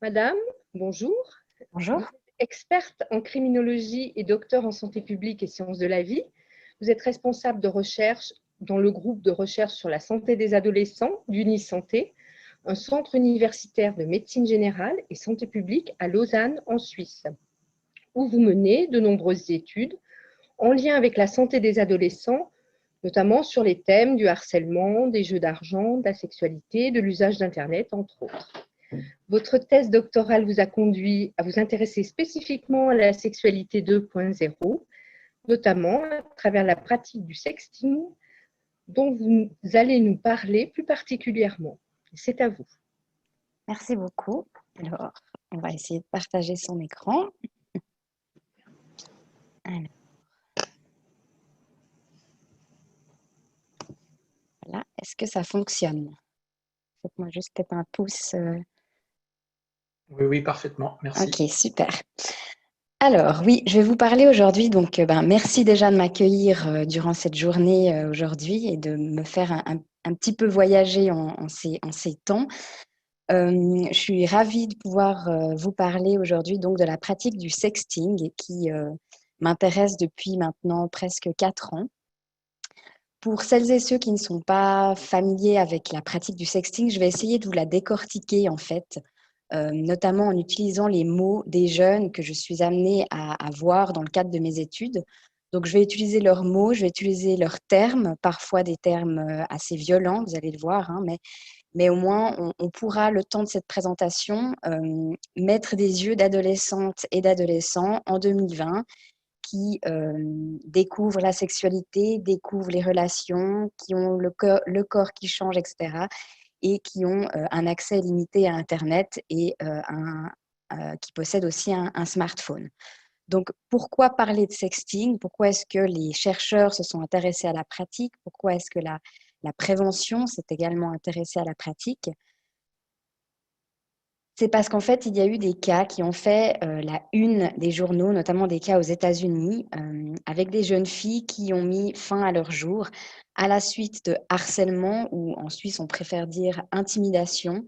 Madame, bonjour. Vous Bonjour. êtes experte en criminologie et docteur en santé publique et sciences de la vie. Vous êtes responsable de recherche dans le groupe de recherche sur la santé des adolescents d'Unisanté, un centre universitaire de médecine générale et santé publique à Lausanne, en Suisse, où vous menez de nombreuses études en lien avec la santé des adolescents, notamment sur les thèmes du harcèlement, des jeux d'argent, de la sexualité, de l'usage d'Internet, entre autres. Votre thèse doctorale vous a conduit à vous intéresser spécifiquement à la sexualité 2.0, notamment à travers la pratique du sexting, dont vous allez nous parler plus particulièrement. C'est à vous. Merci beaucoup. Alors, on va essayer de partager son écran. Alors, voilà. Est-ce que ça fonctionne? Faites-moi juste peut-être un pouce. Oui, oui, parfaitement. Merci. Ok, super. Alors, oui, je vais vous parler aujourd'hui. Donc, merci déjà de m'accueillir durant cette journée aujourd'hui et de me faire un petit peu voyager en ces temps. Je suis ravie de pouvoir vous parler aujourd'hui donc de la pratique du sexting qui m'intéresse depuis maintenant presque 4 ans. Pour celles et ceux qui ne sont pas familiers avec la pratique du sexting, je vais essayer de vous la décortiquer en fait, notamment en utilisant les mots des jeunes que je suis amenée à voir dans le cadre de mes études. Donc, je vais utiliser leurs mots, je vais utiliser leurs termes, parfois des termes assez violents, vous allez le voir, hein, mais au moins, on pourra, le temps de cette présentation, mettre des yeux d'adolescentes et d'adolescents en 2020 qui découvrent la sexualité, découvrent les relations, qui ont le corps qui change, etc. et qui ont un accès limité à Internet et qui possèdent aussi un smartphone. Donc, pourquoi parler de sexting? Pourquoi est-ce que les chercheurs se sont intéressés à la pratique? Pourquoi est-ce que la prévention s'est également intéressée à la pratique? C'est parce qu'en fait, il y a eu des cas qui ont fait la une des journaux, notamment des cas aux États-Unis, avec des jeunes filles qui ont mis fin à leur jour à la suite de harcèlement, ou en Suisse, on préfère dire intimidation,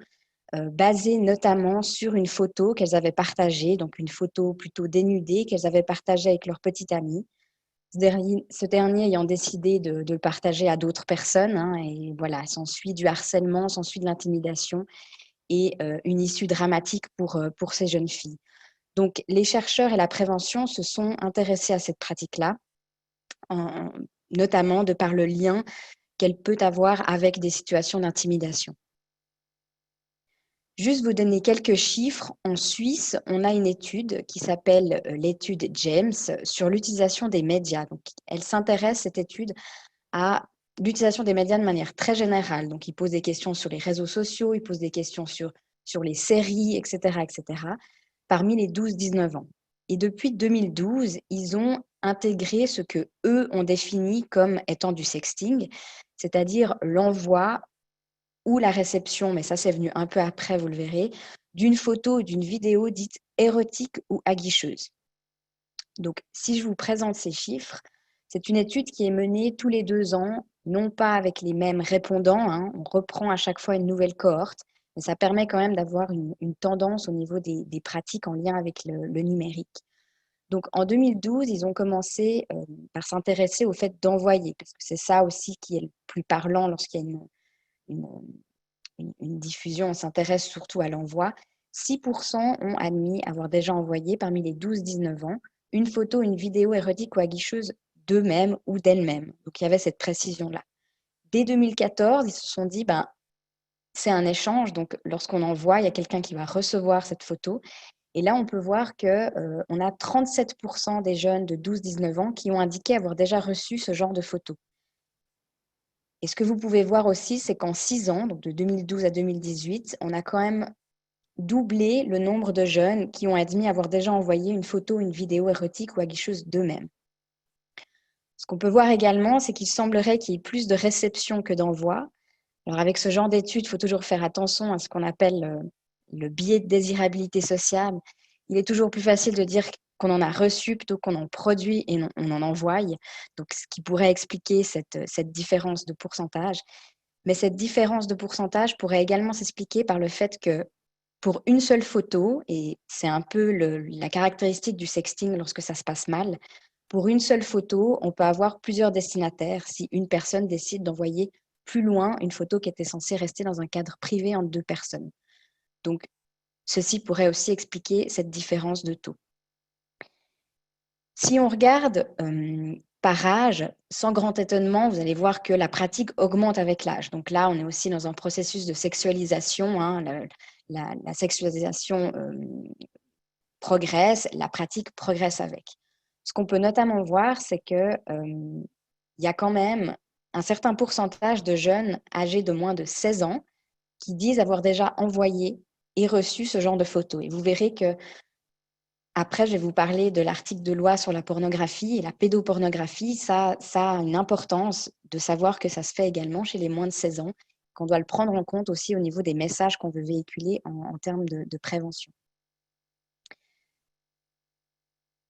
basée notamment sur une photo qu'elles avaient partagée, donc une photo plutôt dénudée qu'elles avaient partagée avec leur petite amie. Ce dernier ayant décidé de le partager à d'autres personnes, hein, et voilà, s'ensuit du harcèlement, s'ensuit de l'intimidation et une issue dramatique pour ces jeunes filles. Donc, les chercheurs et la prévention se sont intéressés à cette pratique-là, notamment de par le lien qu'elle peut avoir avec des situations d'intimidation. Juste vous donner quelques chiffres. En Suisse, on a une étude qui s'appelle l'étude James sur l'utilisation des médias. Donc, elle s'intéresse, cette étude, à l'utilisation des médias de manière très générale. Donc, il pose des questions sur les réseaux sociaux, il pose des questions sur les séries, etc., parmi les 12-19 ans. Et depuis 2012, ils ont intégré ce que eux ont défini comme étant du sexting, c'est-à-dire l'envoi ou la réception, mais ça c'est venu un peu après, vous le verrez, d'une photo ou d'une vidéo dite érotique ou aguicheuse. Donc, si je vous présente ces chiffres, c'est une étude qui est menée tous les 2 ans, non pas avec les mêmes répondants, hein, on reprend à chaque fois une nouvelle cohorte, mais ça permet quand même d'avoir une tendance au niveau des pratiques en lien avec le numérique. Donc, en 2012, ils ont commencé par s'intéresser au fait d'envoyer, parce que c'est ça aussi qui est le plus parlant lorsqu'il y a une, une diffusion, on s'intéresse surtout à l'envoi. 6% ont admis avoir déjà envoyé parmi les 12-19 ans une photo, une vidéo érotique ou aguicheuse d'eux-mêmes ou d'elles-mêmes. Donc, il y avait cette précision-là. Dès 2014, ils se sont dit, c'est un échange. Donc, lorsqu'on envoie, il y a quelqu'un qui va recevoir cette photo. Et là, on peut voir qu'on a 37% des jeunes de 12-19 ans qui ont indiqué avoir déjà reçu ce genre de photo. Et ce que vous pouvez voir aussi, c'est qu'en 6 ans, donc de 2012 à 2018, on a quand même doublé le nombre de jeunes qui ont admis avoir déjà envoyé une photo, une vidéo érotique ou aguicheuse d'eux-mêmes. Ce qu'on peut voir également, c'est qu'il semblerait qu'il y ait plus de réception que d'envoi. Alors avec ce genre d'études, il faut toujours faire attention à ce qu'on appelle le biais de désirabilité sociale. Il est toujours plus facile de dire qu'on en a reçu plutôt qu'on en produit et on en envoie. Donc, ce qui pourrait expliquer cette différence de pourcentage. Mais cette différence de pourcentage pourrait également s'expliquer par le fait que pour une seule photo, et c'est un peu la caractéristique du sexting lorsque ça se passe mal, pour une seule photo, on peut avoir plusieurs destinataires si une personne décide d'envoyer plus loin une photo qui était censée rester dans un cadre privé entre deux personnes. Donc, ceci pourrait aussi expliquer cette différence de taux. Si on regarde par âge, sans grand étonnement, vous allez voir que la pratique augmente avec l'âge. Donc là, on est aussi dans un processus de sexualisation. Hein, la sexualisation progresse, la pratique progresse avec. Ce qu'on peut notamment voir, c'est qu'il y a quand même un certain pourcentage de jeunes âgés de moins de 16 ans qui disent avoir déjà envoyé et reçu ce genre de photos. Et vous verrez que après, je vais vous parler de l'article de loi sur la pornographie et la pédopornographie. Ça a une importance de savoir que ça se fait également chez les moins de 16 ans, qu'on doit le prendre en compte aussi au niveau des messages qu'on veut véhiculer en termes de prévention.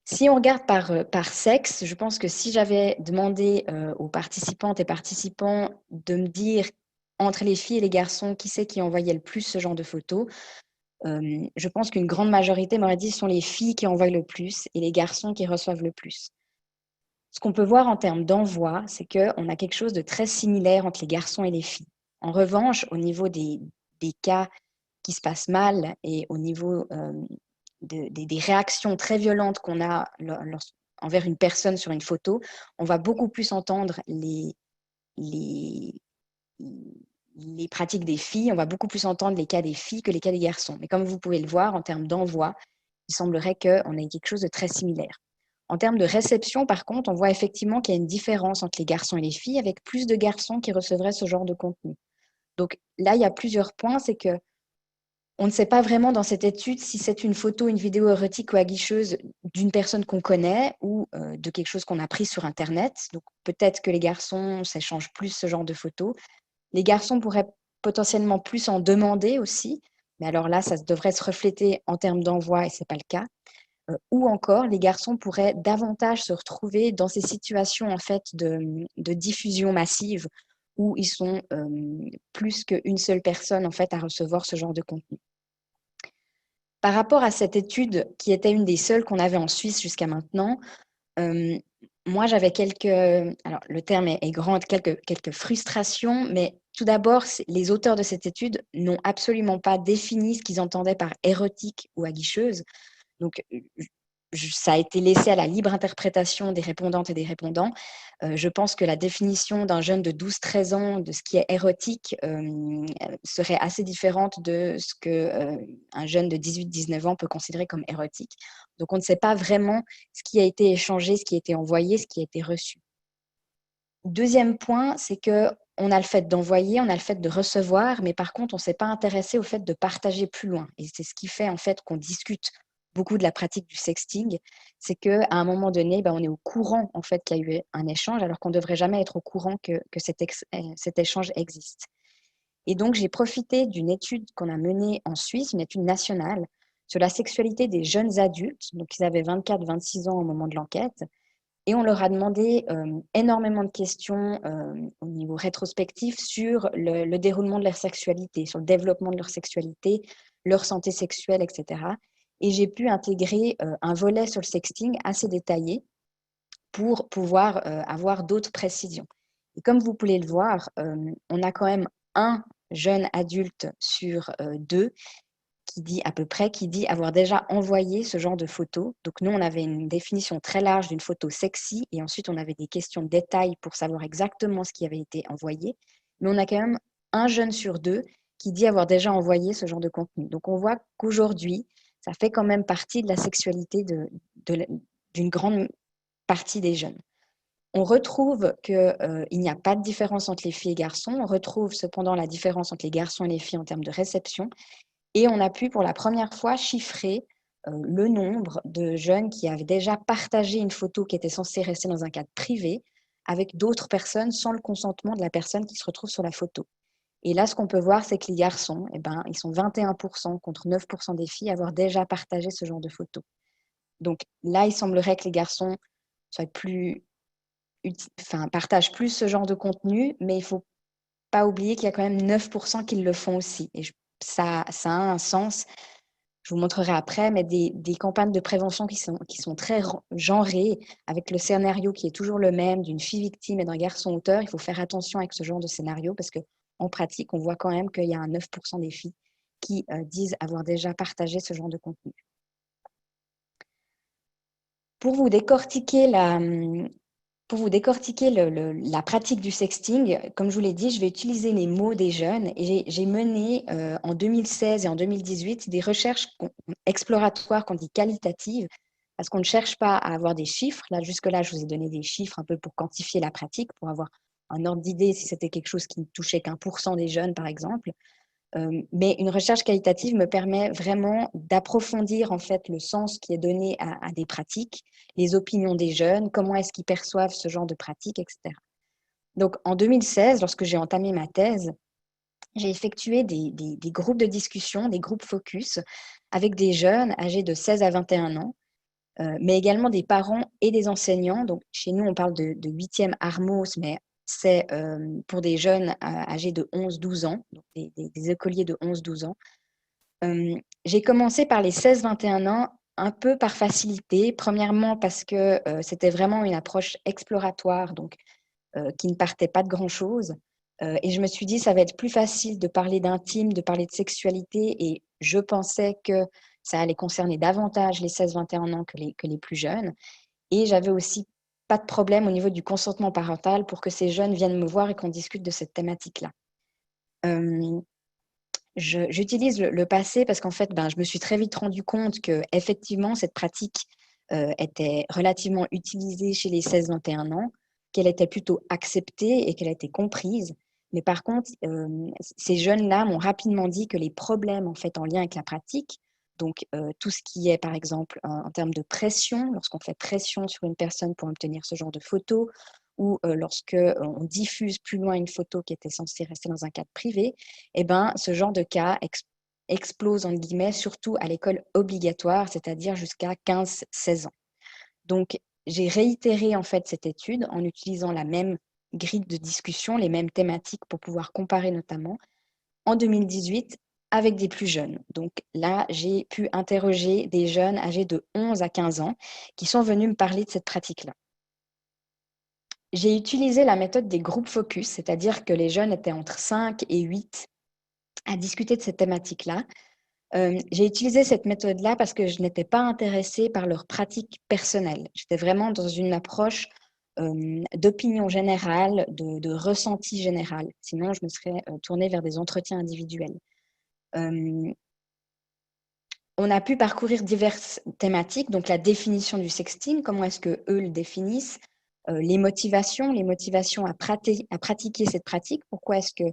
Si on regarde par sexe, je pense que si j'avais demandé aux participantes et participants de me dire entre les filles et les garçons qui c'est qui envoyait le plus ce genre de photos, je pense qu'une grande majorité m'aurait dit ce sont les filles qui envoient le plus et les garçons qui reçoivent le plus. Ce qu'on peut voir en termes d'envoi, c'est qu'on a quelque chose de très similaire entre les garçons et les filles. En revanche, au niveau des cas qui se passent mal et au niveau des réactions très violentes qu'on a envers une personne sur une photo, on va beaucoup plus entendre les pratiques des filles, on va beaucoup plus entendre les cas des filles que les cas des garçons. Mais comme vous pouvez le voir, en termes d'envoi, il semblerait qu'on ait quelque chose de très similaire. En termes de réception, par contre, on voit effectivement qu'il y a une différence entre les garçons et les filles, avec plus de garçons qui recevraient ce genre de contenu. Donc là, il y a plusieurs points, c'est que on ne sait pas vraiment dans cette étude si c'est une photo, une vidéo érotique ou aguicheuse d'une personne qu'on connaît ou de quelque chose qu'on a pris sur Internet. Donc peut-être que les garçons s'échangent plus ce genre de photos. Les garçons pourraient potentiellement plus en demander aussi, mais alors là, ça devrait se refléter en termes d'envoi et ce n'est pas le cas. Ou encore, les garçons pourraient davantage se retrouver dans ces situations en fait de diffusion massive où ils sont plus qu'une seule personne en fait à recevoir ce genre de contenu. Par rapport à cette étude qui était une des seules qu'on avait en Suisse jusqu'à maintenant, moi j'avais alors le terme est grand, quelques frustrations, mais tout d'abord, les auteurs de cette étude n'ont absolument pas défini ce qu'ils entendaient par érotique ou aguicheuse. Donc, ça a été laissé à la libre interprétation des répondantes et des répondants. Je pense que la définition d'un jeune de 12-13 ans de ce qui est érotique serait assez différente de ce qu'un jeune de 18-19 ans peut considérer comme érotique. Donc, on ne sait pas vraiment ce qui a été échangé, ce qui a été envoyé, ce qui a été reçu. Deuxième point, c'est qu'on a le fait d'envoyer, on a le fait de recevoir, mais par contre, on ne s'est pas intéressé au fait de partager plus loin. Et c'est ce qui fait en fait qu'on discute beaucoup de la pratique du sexting, c'est qu'à un moment donné, on est au courant en fait qu'il y a eu un échange, alors qu'on ne devrait jamais être au courant que cet échange existe. Et donc, j'ai profité d'une étude qu'on a menée en Suisse, une étude nationale, sur la sexualité des jeunes adultes, donc ils avaient 24-26 ans au moment de l'enquête, et on leur a demandé énormément de questions au niveau rétrospectif sur le déroulement de leur sexualité, sur le développement de leur sexualité, leur santé sexuelle, etc. Et j'ai pu intégrer un volet sur le sexting assez détaillé pour pouvoir avoir d'autres précisions. Et comme vous pouvez le voir, on a quand même un jeune adulte sur deux qui dit avoir déjà envoyé ce genre de photos. Donc nous, on avait une définition très large d'une photo sexy et ensuite on avait des questions de détail pour savoir exactement ce qui avait été envoyé. Mais on a quand même un jeune sur deux qui dit avoir déjà envoyé ce genre de contenu. Donc on voit qu'aujourd'hui, ça fait quand même partie de la sexualité d'une grande partie des jeunes. On retrouve qu'il n'y a pas de différence entre les filles et garçons. On retrouve cependant la différence entre les garçons et les filles en termes de réception. Et on a pu, pour la première fois, chiffrer le nombre de jeunes qui avaient déjà partagé une photo qui était censée rester dans un cadre privé avec d'autres personnes sans le consentement de la personne qui se retrouve sur la photo. Et là, ce qu'on peut voir, c'est que les garçons, ils sont 21% contre 9% des filles à avoir déjà partagé ce genre de photos. Donc là, il semblerait que les garçons partagent plus ce genre de contenu, mais il ne faut pas oublier qu'il y a quand même 9% qui le font aussi. Et ça a un sens. Je vous montrerai après, mais des campagnes de prévention qui sont très genrées, avec le scénario qui est toujours le même, d'une fille victime et d'un garçon auteur. Il faut faire attention avec ce genre de scénario parce qu'en pratique, on voit quand même qu'il y a un 9% des filles qui disent avoir déjà partagé ce genre de contenu. Pour vous décortiquer la pratique du sexting, comme je vous l'ai dit, je vais utiliser les mots des jeunes et j'ai mené en 2016 et en 2018 des recherches exploratoires qu'on dit qualitatives, parce qu'on ne cherche pas à avoir des chiffres. Là, jusque-là, je vous ai donné des chiffres un peu pour quantifier la pratique, pour avoir un ordre d'idée si c'était quelque chose qui ne touchait qu'1% des jeunes, par exemple. Mais une recherche qualitative me permet vraiment d'approfondir en fait le sens qui est donné à des pratiques, les opinions des jeunes, comment est-ce qu'ils perçoivent ce genre de pratiques, etc. Donc en 2016, lorsque j'ai entamé ma thèse, j'ai effectué des groupes de discussion, des groupes focus avec des jeunes âgés de 16 à 21 ans, mais également des parents et des enseignants. Donc chez nous, on parle de 8e Armos, mais c'est pour des jeunes âgés de 11-12 ans, donc des écoliers de 11-12 ans. J'ai commencé par les 16-21 ans, un peu par facilité. Premièrement, parce que c'était vraiment une approche exploratoire, donc qui ne partait pas de grand-chose. Et je me suis dit, ça va être plus facile de parler d'intime, de parler de sexualité. Et je pensais que ça allait concerner davantage les 16-21 ans que les plus jeunes. Et j'avais aussi pas de problème au niveau du consentement parental pour que ces jeunes viennent me voir et qu'on discute de cette thématique-là. J'utilise le passé parce qu'en fait, je me suis très vite rendu compte qu'effectivement, cette pratique était relativement utilisée chez les 16-21 ans, qu'elle était plutôt acceptée et qu'elle était comprise. Mais par contre, ces jeunes-là m'ont rapidement dit que les problèmes en fait en lien avec la pratique, donc tout ce qui est par exemple en termes de pression, lorsqu'on fait pression sur une personne pour obtenir ce genre de photos, ou lorsque on diffuse plus loin une photo qui était censée rester dans un cadre privé, ce genre de cas explose, entre guillemets, surtout à l'école obligatoire, c'est-à-dire jusqu'à 15-16 ans. Donc, j'ai réitéré en fait cette étude en utilisant la même grille de discussion, les mêmes thématiques pour pouvoir comparer notamment en 2018 avec des plus jeunes. Donc là, j'ai pu interroger des jeunes âgés de 11 à 15 ans qui sont venus me parler de cette pratique-là. J'ai utilisé la méthode des groupes focus, c'est-à-dire que les jeunes étaient entre 5 et 8 à discuter de cette thématique-là. J'ai utilisé cette méthode-là parce que je n'étais pas intéressée par leur pratique personnelle. J'étais vraiment dans une approche d'opinion générale, de ressenti général. Sinon, je me serais tournée vers des entretiens individuels. On a pu parcourir diverses thématiques, donc la définition du sexting, comment est-ce qu'eux le définissent, les motivations à pratiquer cette pratique. Pourquoi est-ce que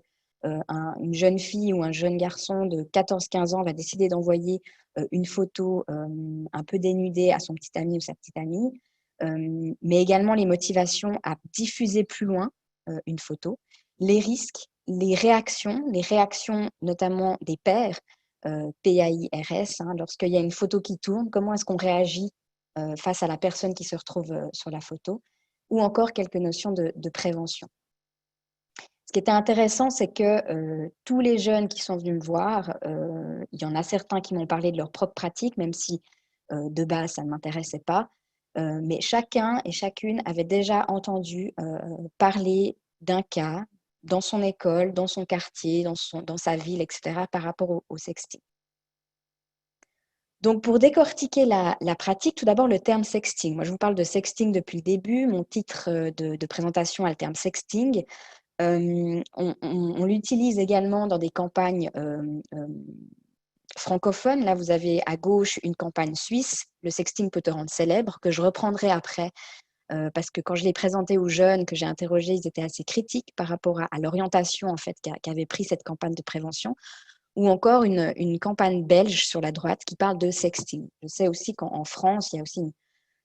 une jeune fille ou un jeune garçon de 14-15 ans va décider d'envoyer une photo un peu dénudée à son petit ami ou sa petite amie, mais également les motivations à diffuser plus loin une photo, les risques, les réactions notamment des pairs, PAIRS, lorsqu'il y a une photo qui tourne, comment est-ce qu'on réagit face à la personne qui se retrouve sur la photo, ou encore quelques notions de prévention. Ce qui était intéressant, c'est que tous les jeunes qui sont venus me voir, il y en a certains qui m'ont parlé de leur propre pratique, même si de base, ça ne m'intéressait pas, mais chacun et chacune avait déjà entendu parler d'un cas dans son école, dans son quartier, dans sa ville, etc., par rapport au sexting. Donc, pour décortiquer la pratique, tout d'abord, le terme sexting. Moi, je vous parle de sexting depuis le début. Mon titre de présentation a le terme sexting. On l'utilise également dans des campagnes francophones. Là, vous avez à gauche une campagne suisse, le sexting peut te rendre célèbre, que je reprendrai après, parce que quand je l'ai présenté aux jeunes que j'ai interrogés, ils étaient assez critiques par rapport à l'orientation en fait, qu'avait pris cette campagne de prévention. Ou encore une campagne belge sur la droite qui parle de sexting. Je sais aussi qu'en France, il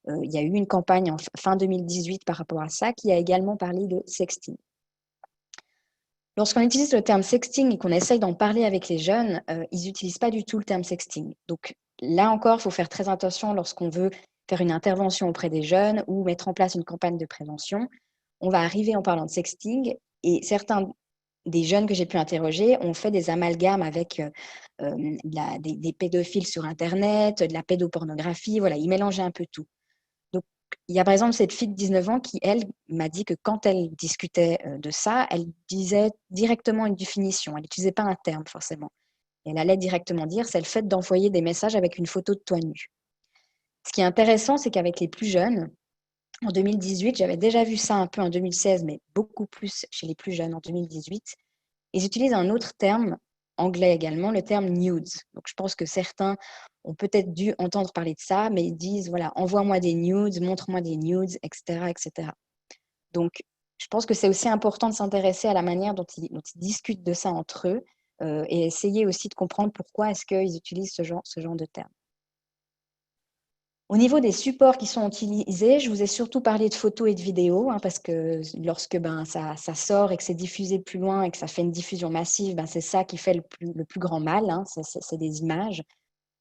y a eu une campagne en fin 2018 par rapport à ça qui a également parlé de sexting. Lorsqu'on utilise le terme sexting et qu'on essaye d'en parler avec les jeunes, ils n'utilisent pas du tout le terme sexting. Donc là encore, il faut faire très attention lorsqu'on veut faire une intervention auprès des jeunes ou mettre en place une campagne de prévention. On va arriver en parlant de sexting et certains des jeunes que j'ai pu interroger ont fait des amalgames avec des pédophiles sur Internet, de la pédopornographie, voilà, ils mélangeaient un peu tout. Donc, il y a par exemple cette fille de 19 ans qui, elle, m'a dit que quand elle discutait de ça, elle disait directement une définition, elle n'utilisait pas un terme forcément. Elle allait directement dire, c'est le fait d'envoyer des messages avec une photo de toi nu. Ce qui est intéressant, c'est qu'avec les plus jeunes, en 2018, j'avais déjà vu ça un peu en 2016, mais beaucoup plus chez les plus jeunes en 2018, ils utilisent un autre terme, anglais également, le terme nudes. Donc, je pense que certains ont peut-être dû entendre parler de ça, mais ils disent, voilà, envoie-moi des nudes, montre-moi des nudes, etc., etc. Donc, je pense que c'est aussi important de s'intéresser à la manière dont ils discutent de ça entre eux et essayer aussi de comprendre pourquoi est-ce qu'ils utilisent ce genre de terme. Au niveau des supports qui sont utilisés, je vous ai surtout parlé de photos et de vidéos, parce que lorsque ça sort et que c'est diffusé plus loin et que ça fait une diffusion massive, c'est ça qui fait le plus grand mal, c'est des images.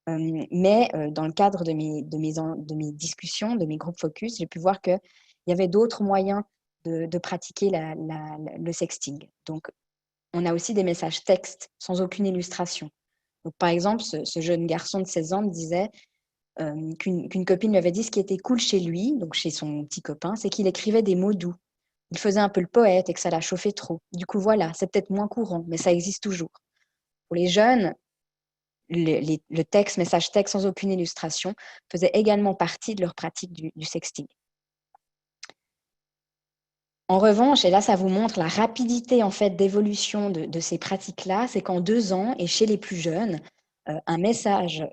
Mais dans le cadre de mes discussions, de mes groupes focus, j'ai pu voir qu'il y avait d'autres moyens de pratiquer le sexting. Donc, on a aussi des messages textes sans aucune illustration. Donc, par exemple, ce jeune garçon de 16 ans me disait qu'une copine lui avait dit ce qui était cool chez lui, donc chez son petit copain, c'est qu'il écrivait des mots doux. Il faisait un peu le poète et que ça la chauffait trop. Du coup, voilà, c'est peut-être moins courant, mais ça existe toujours. Pour les jeunes, le texte, message texte sans aucune illustration, faisait également partie de leur pratique du sexting. En revanche, et là, ça vous montre la rapidité en fait d'évolution de ces pratiques-là, c'est qu'en 2 ans, et chez les plus jeunes, un message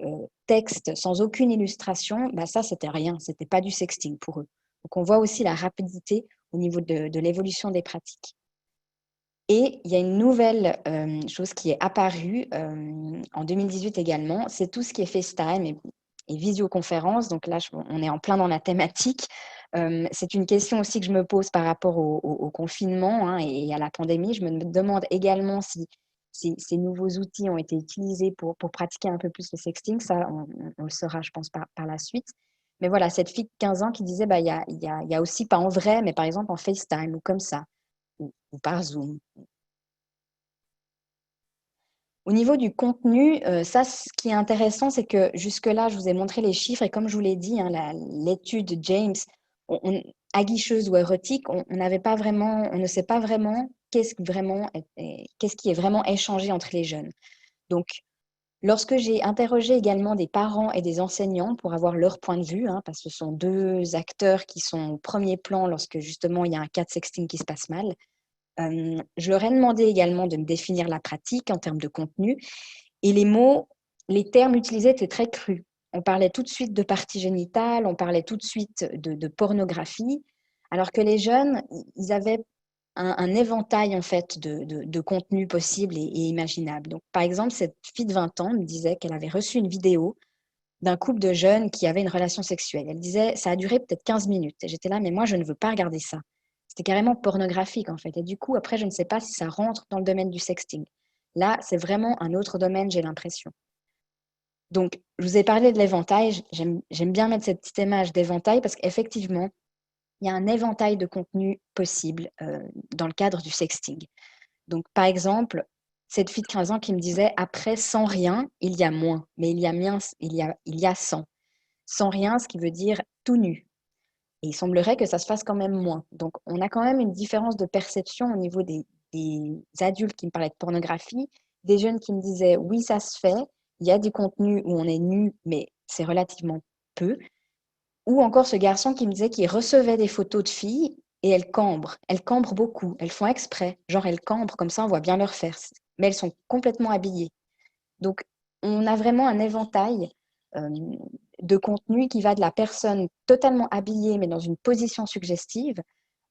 texte sans aucune illustration, ça, c'était rien, c'était pas du sexting pour eux. Donc, on voit aussi la rapidité au niveau de l'évolution des pratiques. Et il y a une nouvelle chose qui est apparue en 2018 également, c'est tout ce qui est FaceTime et visioconférence. Donc là, on est en plein dans la thématique. C'est une question aussi que je me pose par rapport au confinement et à la pandémie. Je me demande également si ces nouveaux outils ont été utilisés pour pratiquer un peu plus le sexting. Ça, on le saura, je pense, par la suite. Mais voilà, cette fille de 15 ans qui disait, il y a aussi, pas en vrai, mais par exemple en FaceTime ou comme ça, ou par Zoom. Au niveau du contenu, ça, ce qui est intéressant, c'est que jusque-là, je vous ai montré les chiffres et comme je vous l'ai dit, l'étude James, aguicheuse ou érotique, on ne sait pas vraiment qu'est-ce qui est vraiment échangé entre les jeunes. Donc, lorsque j'ai interrogé également des parents et des enseignants pour avoir leur point de vue, parce que ce sont 2 acteurs qui sont au premier plan lorsque justement il y a un cas de sexting qui se passe mal, je leur ai demandé également de me définir la pratique en termes de contenu et les termes utilisés étaient très crus. On parlait tout de suite de parties génitales, on parlait tout de suite de pornographie, alors que les jeunes, ils avaient un éventail en fait de contenus possibles et imaginables. Donc, par exemple, cette fille de 20 ans me disait qu'elle avait reçu une vidéo d'un couple de jeunes qui avaient une relation sexuelle. Elle disait, ça a duré peut-être 15 minutes. Et j'étais là, mais moi, je ne veux pas regarder ça. C'était carrément pornographique, en fait. Et du coup, après, je ne sais pas si ça rentre dans le domaine du sexting. Là, c'est vraiment un autre domaine, j'ai l'impression. Donc, je vous ai parlé de l'éventail. J'aime bien mettre cette petite image d'éventail parce qu'effectivement, il y a un éventail de contenus possibles dans le cadre du sexting. Donc, par exemple, cette fille de 15 ans qui me disait, après, sans rien, il y a moins. Mais il y a sans. Sans rien, ce qui veut dire tout nu. Et il semblerait que ça se fasse quand même moins. Donc, on a quand même une différence de perception au niveau des adultes qui me parlaient de pornographie, des jeunes qui me disaient oui, ça se fait, il y a des contenus où on est nu, mais c'est relativement peu. Ou encore ce garçon qui me disait qu'il recevait des photos de filles et elles cambrent. Elles cambrent beaucoup. Elles font exprès. Genre, elles cambrent, comme ça, on voit bien leurs fesses. Mais elles sont complètement habillées. Donc, on a vraiment un éventail de contenu qui va de la personne totalement habillée, mais dans une position suggestive,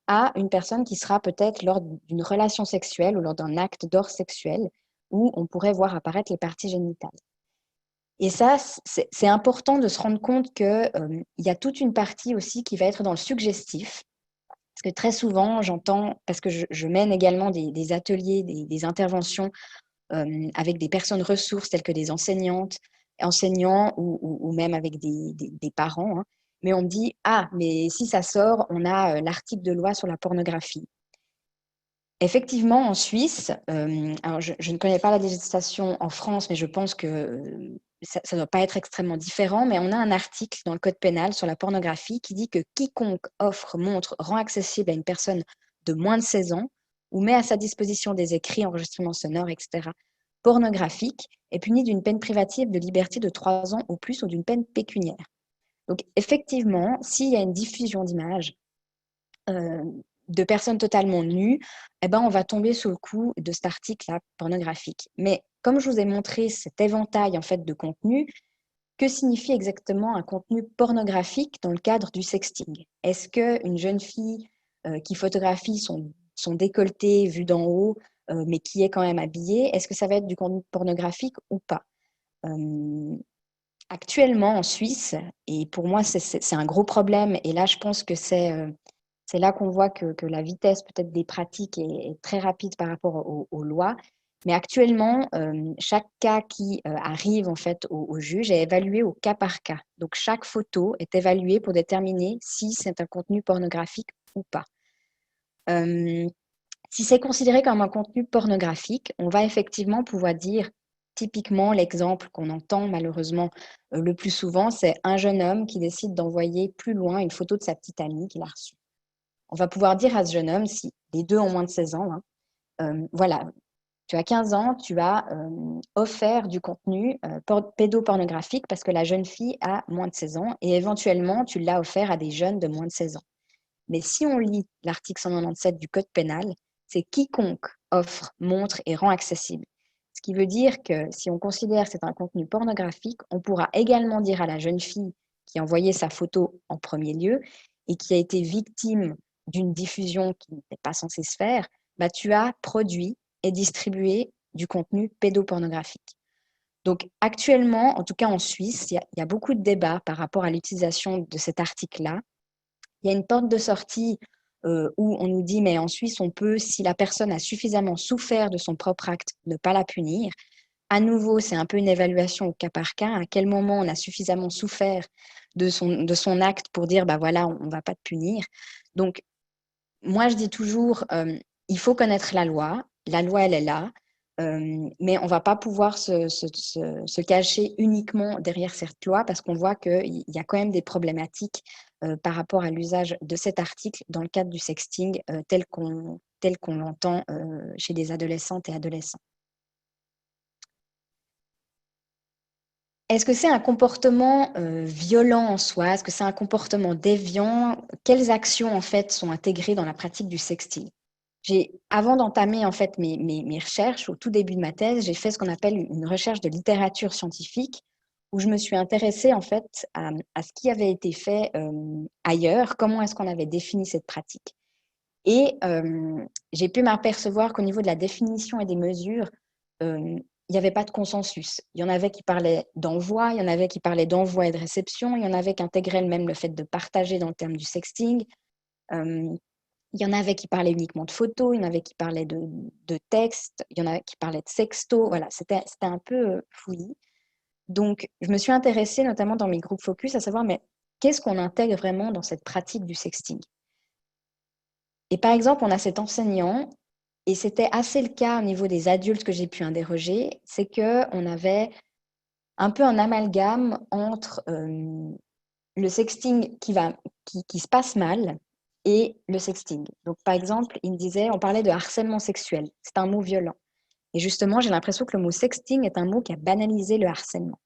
à une personne qui sera peut-être lors d'une relation sexuelle ou lors d'un acte d'ordre sexuel, où on pourrait voir apparaître les parties génitales. Et ça, c'est important de se rendre compte qu'il y a toute une partie aussi qui va être dans le suggestif. Parce que très souvent, j'entends, parce que je mène également des ateliers, des interventions avec des personnes ressources telles que des enseignants ou même avec des parents. Mais on me dit, ah, mais si ça sort, on a l'article de loi sur la pornographie. Effectivement, en Suisse, alors je ne connais pas la législation en France, mais je pense que ça ne doit pas être extrêmement différent, mais on a un article dans le code pénal sur la pornographie qui dit que quiconque offre, montre, rend accessible à une personne de moins de 16 ans ou met à sa disposition des écrits, enregistrements sonores, etc., pornographiques, est puni d'une peine privative de liberté de 3 ans ou plus ou d'une peine pécuniaire. Donc effectivement, s'il y a une diffusion d'images, de personnes totalement nues, eh ben, on va tomber sous le coup de cet article-là pornographique. Mais comme je vous ai montré cet éventail en fait de contenu, que signifie exactement un contenu pornographique dans le cadre du sexting? Est-ce qu'une jeune fille qui photographie son décolleté vu d'en haut, mais qui est quand même habillée, est-ce que ça va être du contenu pornographique ou pas? Actuellement en Suisse, et pour moi c'est un gros problème, et là je pense que c'est là qu'on voit que la vitesse peut-être des pratiques est très rapide par rapport aux lois. Mais actuellement, chaque cas qui arrive en fait au juge est évalué au cas par cas. Donc chaque photo est évaluée pour déterminer si c'est un contenu pornographique ou pas. Si c'est considéré comme un contenu pornographique, on va effectivement pouvoir dire, typiquement l'exemple qu'on entend malheureusement le plus souvent, c'est un jeune homme qui décide d'envoyer plus loin une photo de sa petite amie qu'il a reçue. On va pouvoir dire à ce jeune homme, si les deux ont moins de 16 ans, voilà, tu as 15 ans, tu as offert du contenu pédopornographique parce que la jeune fille a moins de 16 ans et éventuellement, tu l'as offert à des jeunes de moins de 16 ans. Mais si on lit l'article 197 du Code pénal, c'est quiconque offre, montre et rend accessible. Ce qui veut dire que si on considère que c'est un contenu pornographique, on pourra également dire à la jeune fille qui a envoyé sa photo en premier lieu et qui a été victime d'une diffusion qui n'était pas censée se faire, bah, tu as produit et distribué du contenu pédopornographique. Donc actuellement, en tout cas en Suisse, il y a beaucoup de débats par rapport à l'utilisation de cet article-là. Il y a une porte de sortie où on nous dit, mais en Suisse, on peut, si la personne a suffisamment souffert de son propre acte, ne pas la punir. À nouveau, c'est un peu une évaluation au cas par cas. À quel moment on a suffisamment souffert de son acte pour dire, bah voilà, on ne va pas te punir. Donc, moi, je dis toujours, il faut connaître la loi. La loi, elle est là. Mais on ne va pas pouvoir se cacher uniquement derrière cette loi parce qu'on voit qu'il y a quand même des problématiques par rapport à l'usage de cet article dans le cadre du sexting tel qu'on l'entend chez des adolescentes et adolescents. Est-ce que c'est un comportement violent en soi? Est-ce que c'est un comportement déviant? Quelles actions en fait sont intégrées dans la pratique du sexting? Avant d'entamer en fait mes recherches, au tout début de ma thèse, j'ai fait ce qu'on appelle une recherche de littérature scientifique, où je me suis intéressée en fait à ce qui avait été fait ailleurs, comment est-ce qu'on avait défini cette pratique. Et j'ai pu m'apercevoir qu'au niveau de la définition et des mesures, il n'y avait pas de consensus. Il y en avait qui parlaient d'envoi, il y en avait qui parlaient d'envoi et de réception, il y en avait qui intégraient même le fait de partager dans le terme du sexting. Il y en avait qui parlaient uniquement de photos, il y en avait qui parlaient de textes, il y en avait qui parlaient de sexto. Voilà, c'était un peu fouillis. Donc, je me suis intéressée, notamment dans mes groupes focus, à savoir, mais qu'est-ce qu'on intègre vraiment dans cette pratique du sexting? Et par exemple, on a cet enseignant, et c'était assez le cas au niveau des adultes que j'ai pu interroger, c'est qu'on avait un peu un amalgame entre le sexting qui se passe mal et le sexting. Donc, par exemple, il me disait, on parlait de harcèlement sexuel. C'est un mot violent. Et justement, j'ai l'impression que le mot sexting est un mot qui a banalisé le harcèlement.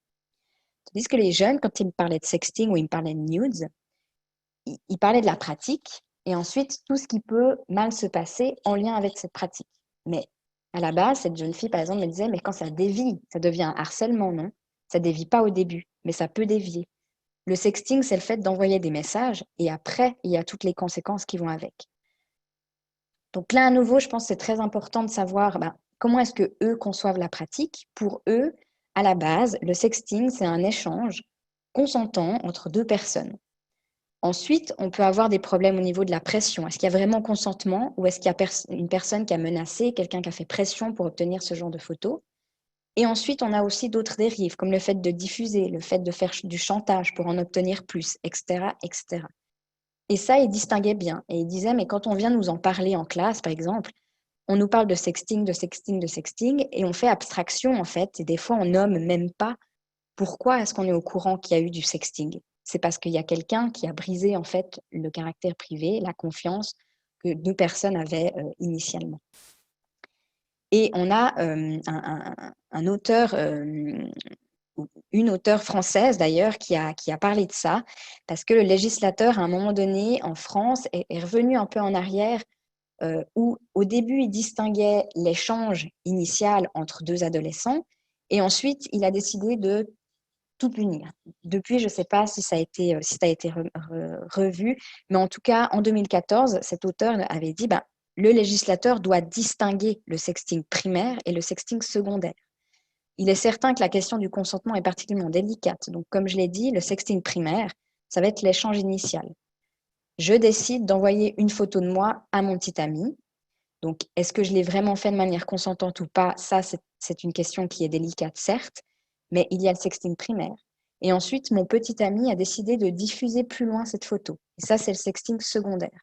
Tandis que les jeunes, quand ils me parlaient de sexting ou ils me parlaient de nudes, ils parlaient de la pratique et ensuite tout ce qui peut mal se passer en lien avec cette pratique. Mais à la base, cette jeune fille, par exemple, me disait, mais quand ça dévie, ça devient un harcèlement, non? Ça dévie pas au début, mais ça peut dévier. Le sexting, c'est le fait d'envoyer des messages et après, il y a toutes les conséquences qui vont avec. Donc là, à nouveau, je pense que c'est très important de savoir comment est-ce qu'eux conçoivent la pratique. Pour eux, à la base, le sexting, c'est un échange consentant entre deux personnes. Ensuite, on peut avoir des problèmes au niveau de la pression. Est-ce qu'il y a vraiment consentement ou est-ce qu'il y a une personne qui a menacé, quelqu'un qui a fait pression pour obtenir ce genre de photos? Et ensuite, on a aussi d'autres dérives, comme le fait de diffuser, le fait de faire du chantage pour en obtenir plus, etc., etc. Et ça, il distinguait bien. Et il disait, mais quand on vient nous en parler en classe, par exemple, on nous parle de sexting, de sexting, de sexting, et on fait abstraction, en fait, et des fois, on nomme même pas pourquoi est-ce qu'on est au courant qu'il y a eu du sexting. C'est parce qu'il y a quelqu'un qui a brisé, en fait, le caractère privé, la confiance que deux personnes avaient initialement. Et on a un auteur, une auteure française d'ailleurs, qui a parlé de ça, parce que le législateur, à un moment donné, en France, est revenu un peu en arrière, où au début, il distinguait l'échange initial entre deux adolescents, et ensuite, il a décidé de tout punir. Depuis, je ne sais pas si ça a été, revu, mais en tout cas, en 2014, cet auteur avait dit le législateur doit distinguer le sexting primaire et le sexting secondaire. Il est certain que la question du consentement est particulièrement délicate. Donc, comme je l'ai dit, le sexting primaire, ça va être l'échange initial. Je décide d'envoyer une photo de moi à mon petit ami. Donc, est-ce que je l'ai vraiment fait de manière consentante ou pas? Ça, c'est une question qui est délicate, certes, mais il y a le sexting primaire. Et ensuite, mon petit ami a décidé de diffuser plus loin cette photo. Et ça, c'est le sexting secondaire.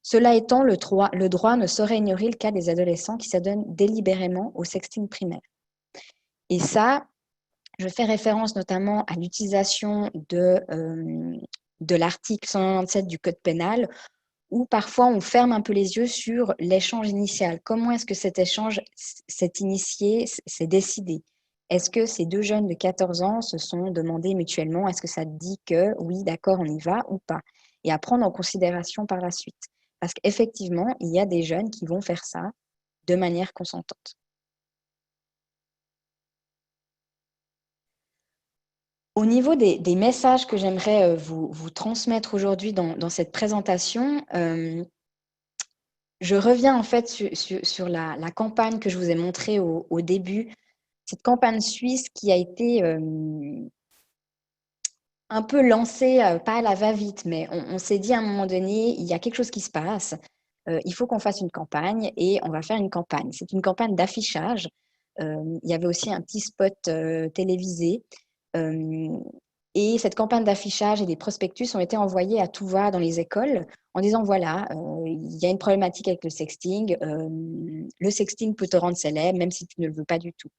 Cela étant, le droit ne saurait ignorer le cas des adolescents qui s'adonnent délibérément au sexting primaire. Et ça, je fais référence notamment à l'utilisation de l'article 197 du Code pénal, où parfois on ferme un peu les yeux sur l'échange initial. Comment est-ce que cet échange s'est initié, s'est décidé? Est-ce que ces deux jeunes de 14 ans se sont demandés mutuellement, est-ce que ça dit que oui, d'accord, on y va ou pas? Et à prendre en considération par la suite. Parce qu'effectivement, il y a des jeunes qui vont faire ça de manière consentante. Au niveau des messages que j'aimerais vous transmettre aujourd'hui dans cette présentation, je reviens en fait sur la campagne que je vous ai montrée au début, cette campagne suisse qui a été un peu lancée, pas à la va-vite, mais on s'est dit à un moment donné, il y a quelque chose qui se passe, il faut qu'on fasse une campagne et on va faire une campagne. C'est une campagne d'affichage. Il y avait aussi un petit spot télévisé. Et cette campagne d'affichage et des prospectus ont été envoyés à tout va dans les écoles en disant voilà, il y a une problématique avec le sexting peut te rendre célèbre même si tu ne le veux pas du tout.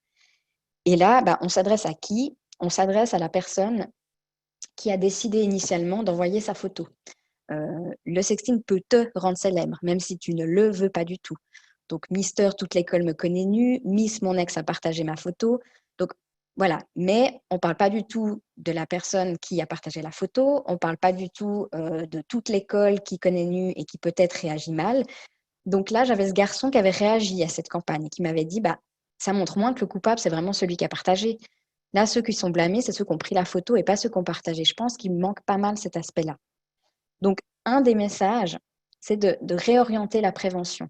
Et là, on s'adresse à qui? On s'adresse à la personne qui a décidé initialement d'envoyer sa photo. Le sexting peut te rendre célèbre, même si tu ne le veux pas du tout. Donc, Mister, toute l'école me connaît nue, Miss, mon ex a partagé ma photo. Donc, voilà. Mais on ne parle pas du tout de la personne qui a partagé la photo, on ne parle pas du tout de toute l'école qui connaît nue et qui peut-être réagit mal. Donc là, j'avais ce garçon qui avait réagi à cette campagne et qui m'avait dit, ça montre moins que le coupable, c'est vraiment celui qui a partagé. Là, ceux qui sont blâmés, c'est ceux qui ont pris la photo et pas ceux qui ont partagé. Je pense qu'il manque pas mal cet aspect-là. Donc, un des messages, c'est de réorienter la prévention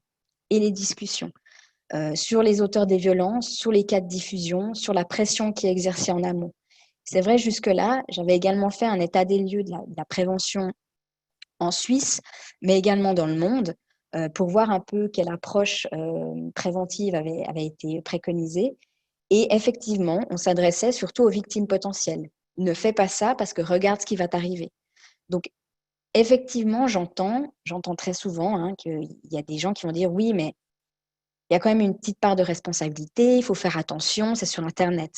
et les discussions sur les auteurs des violences, sur les cas de diffusion, sur la pression qui est exercée en amont. C'est vrai, jusque-là, j'avais également fait un état des lieux de la prévention en Suisse, mais également dans le monde, pour voir un peu quelle approche préventive avait été préconisée. Et effectivement, on s'adressait surtout aux victimes potentielles. Ne fais pas ça parce que regarde ce qui va t'arriver. Donc, effectivement, j'entends très souvent qu'il y a des gens qui vont dire oui, mais il y a quand même une petite part de responsabilité, il faut faire attention, c'est sur Internet.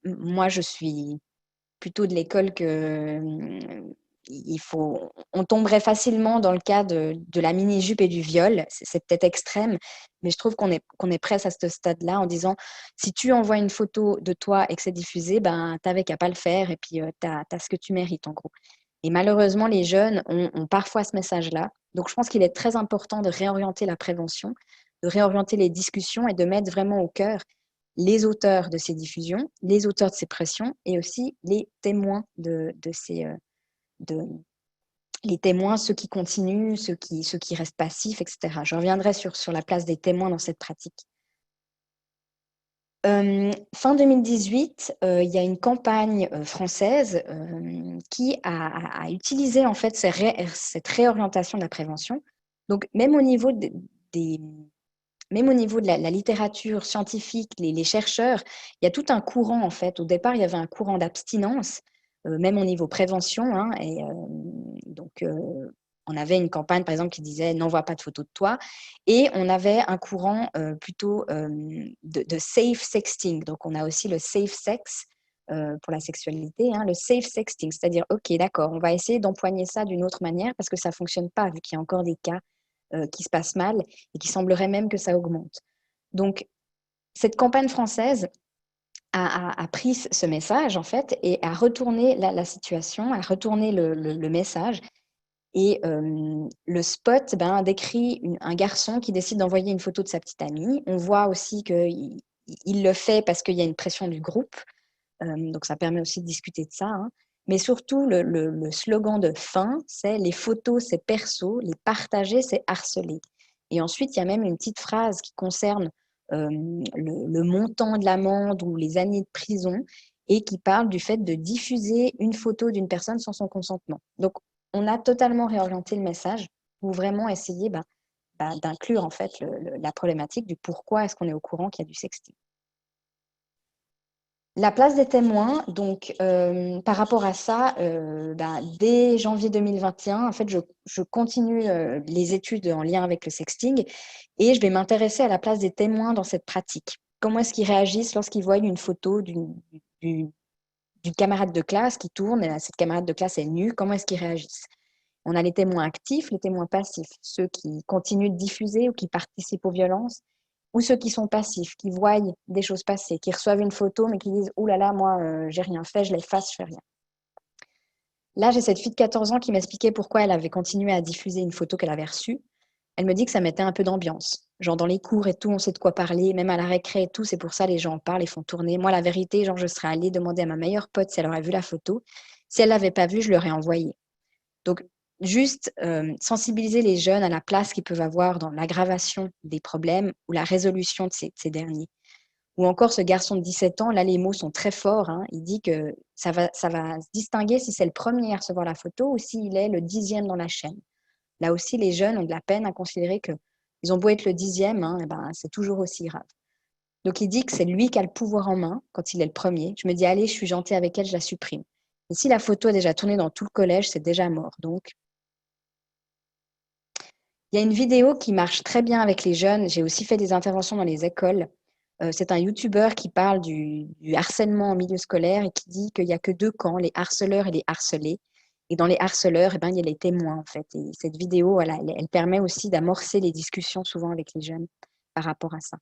Moi, je suis plutôt de l'école que on tomberait facilement dans le cas de la mini-jupe et du viol. C'est peut-être extrême, mais je trouve qu'on est presque à ce stade-là en disant si tu envoies une photo de toi et que c'est diffusé, t'avais qu'à pas le faire et puis t'as ce que tu mérites en gros. Et malheureusement, les jeunes ont parfois ce message-là. Donc, je pense qu'il est très important de réorienter la prévention, de réorienter les discussions et de mettre vraiment au cœur les auteurs de ces diffusions, les auteurs de ces pressions et aussi les témoins les témoins, ceux qui continuent, ceux qui restent passifs, etc. Je reviendrai sur la place des témoins dans cette pratique. Fin 2018, il y a une campagne française qui a utilisé en fait cette réorientation de la prévention. Donc, même au niveau de la littérature scientifique, les chercheurs, il y a tout un courant en fait. Au départ, il y avait un courant d'abstinence, même au niveau prévention. Donc, on avait une campagne, par exemple, qui disait « n'envoie pas de photos de toi ». Et on avait un courant plutôt de safe sexting. Donc, on a aussi le safe sex pour la sexualité, hein, le safe sexting. C'est-à-dire, OK, d'accord, on va essayer d'empoigner ça d'une autre manière parce que ça ne fonctionne pas, vu qu'il y a encore des cas qui se passent mal et qui semblerait même que ça augmente. Donc, cette campagne française a pris ce message, en fait, et a retourné la situation, a retourné le message. Et le spot décrit un garçon qui décide d'envoyer une photo de sa petite amie. On voit aussi qu'il le fait parce qu'il y a une pression du groupe. Donc, ça permet aussi de discuter de ça, hein. Mais surtout, le slogan de fin, c'est « les photos, c'est perso, les partager, c'est harceler ». Et ensuite, il y a même une petite phrase qui concerne le montant de l'amende ou les années de prison et qui parle du fait de diffuser une photo d'une personne sans son consentement. Donc, on a totalement réorienté le message pour vraiment essayer d'inclure en fait la problématique du pourquoi est-ce qu'on est au courant qu'il y a du sexting. La place des témoins, donc par rapport à ça, dès janvier 2021, en fait, je continue les études en lien avec le sexting et je vais m'intéresser à la place des témoins dans cette pratique. Comment est-ce qu'ils réagissent lorsqu'ils voient une photo d'une camarade de classe qui tourne et cette camarade de classe est nue? Comment est-ce qu'ils réagissent? On a les témoins actifs, les témoins passifs, ceux qui continuent de diffuser ou qui participent aux violences, ou ceux qui sont passifs, qui voient des choses passer, qui reçoivent une photo, mais qui disent « Ouh là là, moi, j'ai rien fait, je l'efface, je fais rien ». Là, j'ai cette fille de 14 ans qui m'expliquait pourquoi elle avait continué à diffuser une photo qu'elle avait reçue. Elle me dit que ça mettait un peu d'ambiance. Genre dans les cours et tout, on sait de quoi parler, même à la récré et tout, c'est pour ça les gens en parlent et font tourner. Moi, la vérité, genre, je serais allée demander à ma meilleure pote si elle aurait vu la photo. Si elle ne l'avait pas vue, je l'aurais envoyée. Donc, juste sensibiliser les jeunes à la place qu'ils peuvent avoir dans l'aggravation des problèmes ou la résolution de ces derniers. Ou encore ce garçon de 17 ans, là les mots sont très forts, hein. Il dit que ça va se distinguer si c'est le premier à recevoir la photo ou s'il est le 10e dans la chaîne. Là aussi, les jeunes ont de la peine à considérer qu'ils ont beau être le 10e, hein, c'est toujours aussi grave. Donc il dit que c'est lui qui a le pouvoir en main quand il est le premier. Je me dis, allez, je suis gentille avec elle, je la supprime. Et si la photo a déjà tourné dans tout le collège, c'est déjà mort. Donc, il y a une vidéo qui marche très bien avec les jeunes. J'ai aussi fait des interventions dans les écoles. C'est un YouTuber qui parle du harcèlement en milieu scolaire et qui dit qu'il n'y a que 2 camps, les harceleurs et les harcelés. Et dans les harceleurs, il y a les témoins, en fait. Et cette vidéo, elle permet aussi d'amorcer les discussions souvent avec les jeunes par rapport à ça.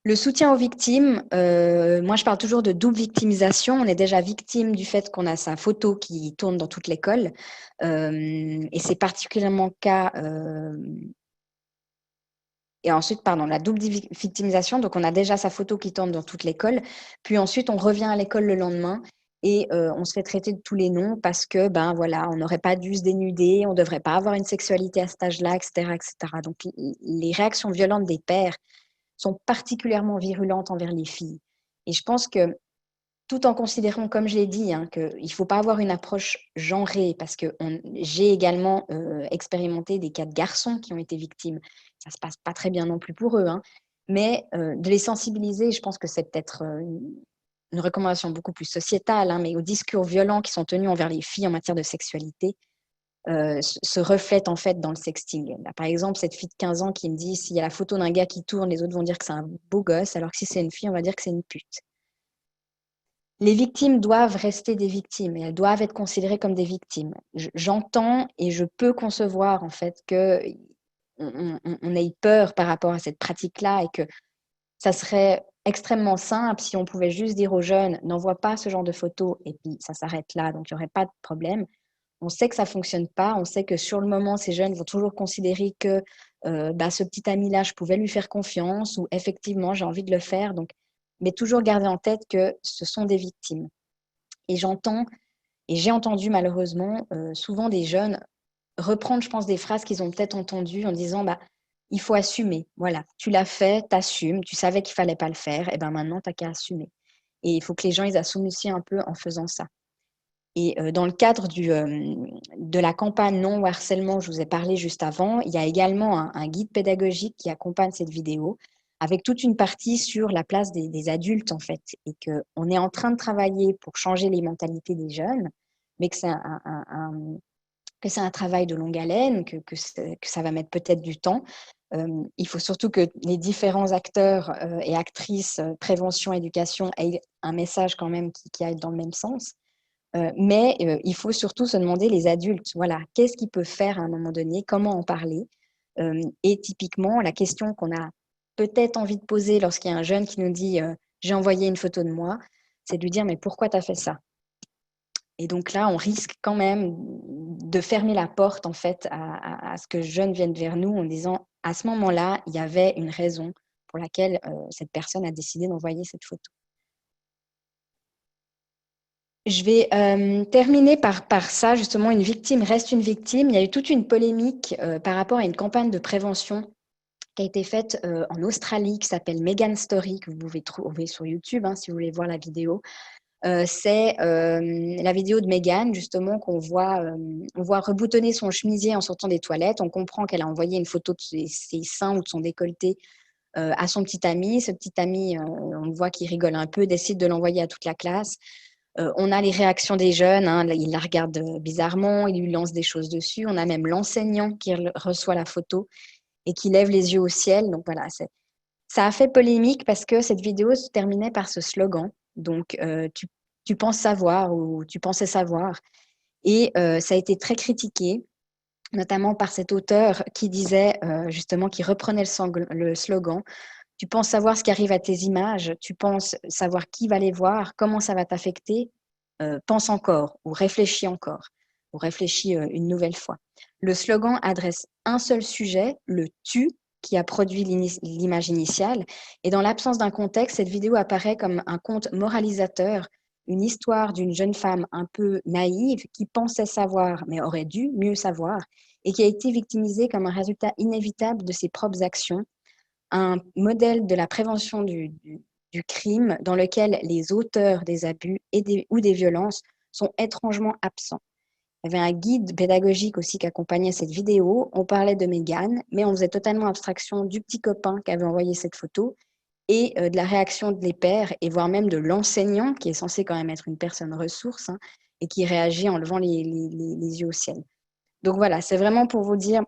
Le soutien aux victimes, moi je parle toujours de double victimisation. On est déjà victime du fait qu'on a sa photo qui tourne dans toute l'école. Et c'est particulièrement le cas. Et ensuite, la double victimisation, donc on a déjà sa photo qui tourne dans toute l'école. Puis ensuite, on revient à l'école le lendemain et on se fait traiter de tous les noms parce que, on n'aurait pas dû se dénuder, on ne devrait pas avoir une sexualité à cet âge-là, etc., etc. Donc, les réactions violentes des pères sont particulièrement virulentes envers les filles. Et je pense que, tout en considérant, comme je l'ai dit, qu'il ne faut pas avoir une approche genrée, parce que j'ai également expérimenté des cas de garçons qui ont été victimes. Ça ne se passe pas très bien non plus pour eux, mais de les sensibiliser, je pense que c'est peut-être une recommandation beaucoup plus sociétale, mais aux discours violents qui sont tenus envers les filles en matière de sexualité, se reflète en fait dans le sexting. Là, par exemple, cette fille de 15 ans qui me dit s'il y a la photo d'un gars qui tourne, les autres vont dire que c'est un beau gosse, alors que si c'est une fille, on va dire que c'est une pute. Les victimes doivent rester des victimes et elles doivent être considérées comme des victimes. J'entends et je peux concevoir en fait qu'on ait peur par rapport à cette pratique-là et que ça serait extrêmement simple si on pouvait juste dire aux jeunes n'envoie pas ce genre de photos et puis ça s'arrête là, donc il n'y aurait pas de problème. On sait que ça ne fonctionne pas, on sait que sur le moment, ces jeunes vont toujours considérer que ce petit ami-là, je pouvais lui faire confiance ou effectivement, j'ai envie de le faire. Donc, mais toujours garder en tête que ce sont des victimes. Et j'entends, et j'ai entendu malheureusement, souvent des jeunes reprendre, je pense, des phrases qu'ils ont peut-être entendues en disant il faut assumer. Voilà, tu l'as fait, t'assumes, tu savais qu'il ne fallait pas le faire, et maintenant, tu n'as qu'à assumer. Et il faut que les gens ils assument aussi un peu en faisant ça. Et dans le cadre de la campagne non au harcèlement, je vous ai parlé juste avant, il y a également un guide pédagogique qui accompagne cette vidéo avec toute une partie sur la place des adultes, en fait, et qu'on est en train de travailler pour changer les mentalités des jeunes, mais que que c'est un travail de longue haleine, que ça va mettre peut-être du temps. Il faut surtout que les différents acteurs et actrices, prévention, éducation, aient un message quand même qui aille dans le même sens. Mais il faut surtout se demander, les adultes, voilà, qu'est-ce qu'ils peuvent faire à un moment donné, comment en parler. Et typiquement, la question qu'on a peut-être envie de poser lorsqu'il y a un jeune qui nous dit j'ai envoyé une photo de moi, c'est de lui dire mais pourquoi tu as fait ça? Et donc là, on risque quand même de fermer la porte en fait à ce que le jeune vienne vers nous en disant à ce moment-là, il y avait une raison pour laquelle cette personne a décidé d'envoyer cette photo. Je vais terminer par ça, justement, une victime reste une victime. Il y a eu toute une polémique par rapport à une campagne de prévention qui a été faite en Australie, qui s'appelle Meghan Story, que vous pouvez trouver sur YouTube si vous voulez voir la vidéo. C'est la vidéo de Meghan, justement, qu'on voit, on voit reboutonner son chemisier en sortant des toilettes. On comprend qu'elle a envoyé une photo de ses seins ou de son décolleté à son petit ami. Ce petit ami, on le voit qu'il rigole un peu, décide de l'envoyer à toute la classe. On a les réactions des jeunes, ils la regardent bizarrement, ils lui lancent des choses dessus. On a même l'enseignant qui reçoit la photo et qui lève les yeux au ciel. Donc voilà, ça a fait polémique parce que cette vidéo se terminait par ce slogan. Donc, tu penses savoir ou tu pensais savoir. Et ça a été très critiqué, notamment par cet auteur qui disait, justement, qui reprenait le slogan. Tu penses savoir ce qui arrive à tes images, tu penses savoir qui va les voir, comment ça va t'affecter, pense encore ou réfléchis encore, ou réfléchis une nouvelle fois. Le slogan adresse un seul sujet, le « tu », qui a produit l'image initiale. Et dans l'absence d'un contexte, cette vidéo apparaît comme un conte moralisateur, une histoire d'une jeune femme un peu naïve qui pensait savoir, mais aurait dû mieux savoir, et qui a été victimisée comme un résultat inévitable de ses propres actions, un modèle de la prévention du crime dans lequel les auteurs des abus ou des violences sont étrangement absents. Il y avait un guide pédagogique aussi qui accompagnait cette vidéo. On parlait de Meghan, mais on faisait totalement abstraction du petit copain qui avait envoyé cette photo et de la réaction des pairs et voire même de l'enseignant qui est censé quand même être une personne ressource et qui réagit en levant les yeux au ciel. Donc voilà, c'est vraiment pour vous dire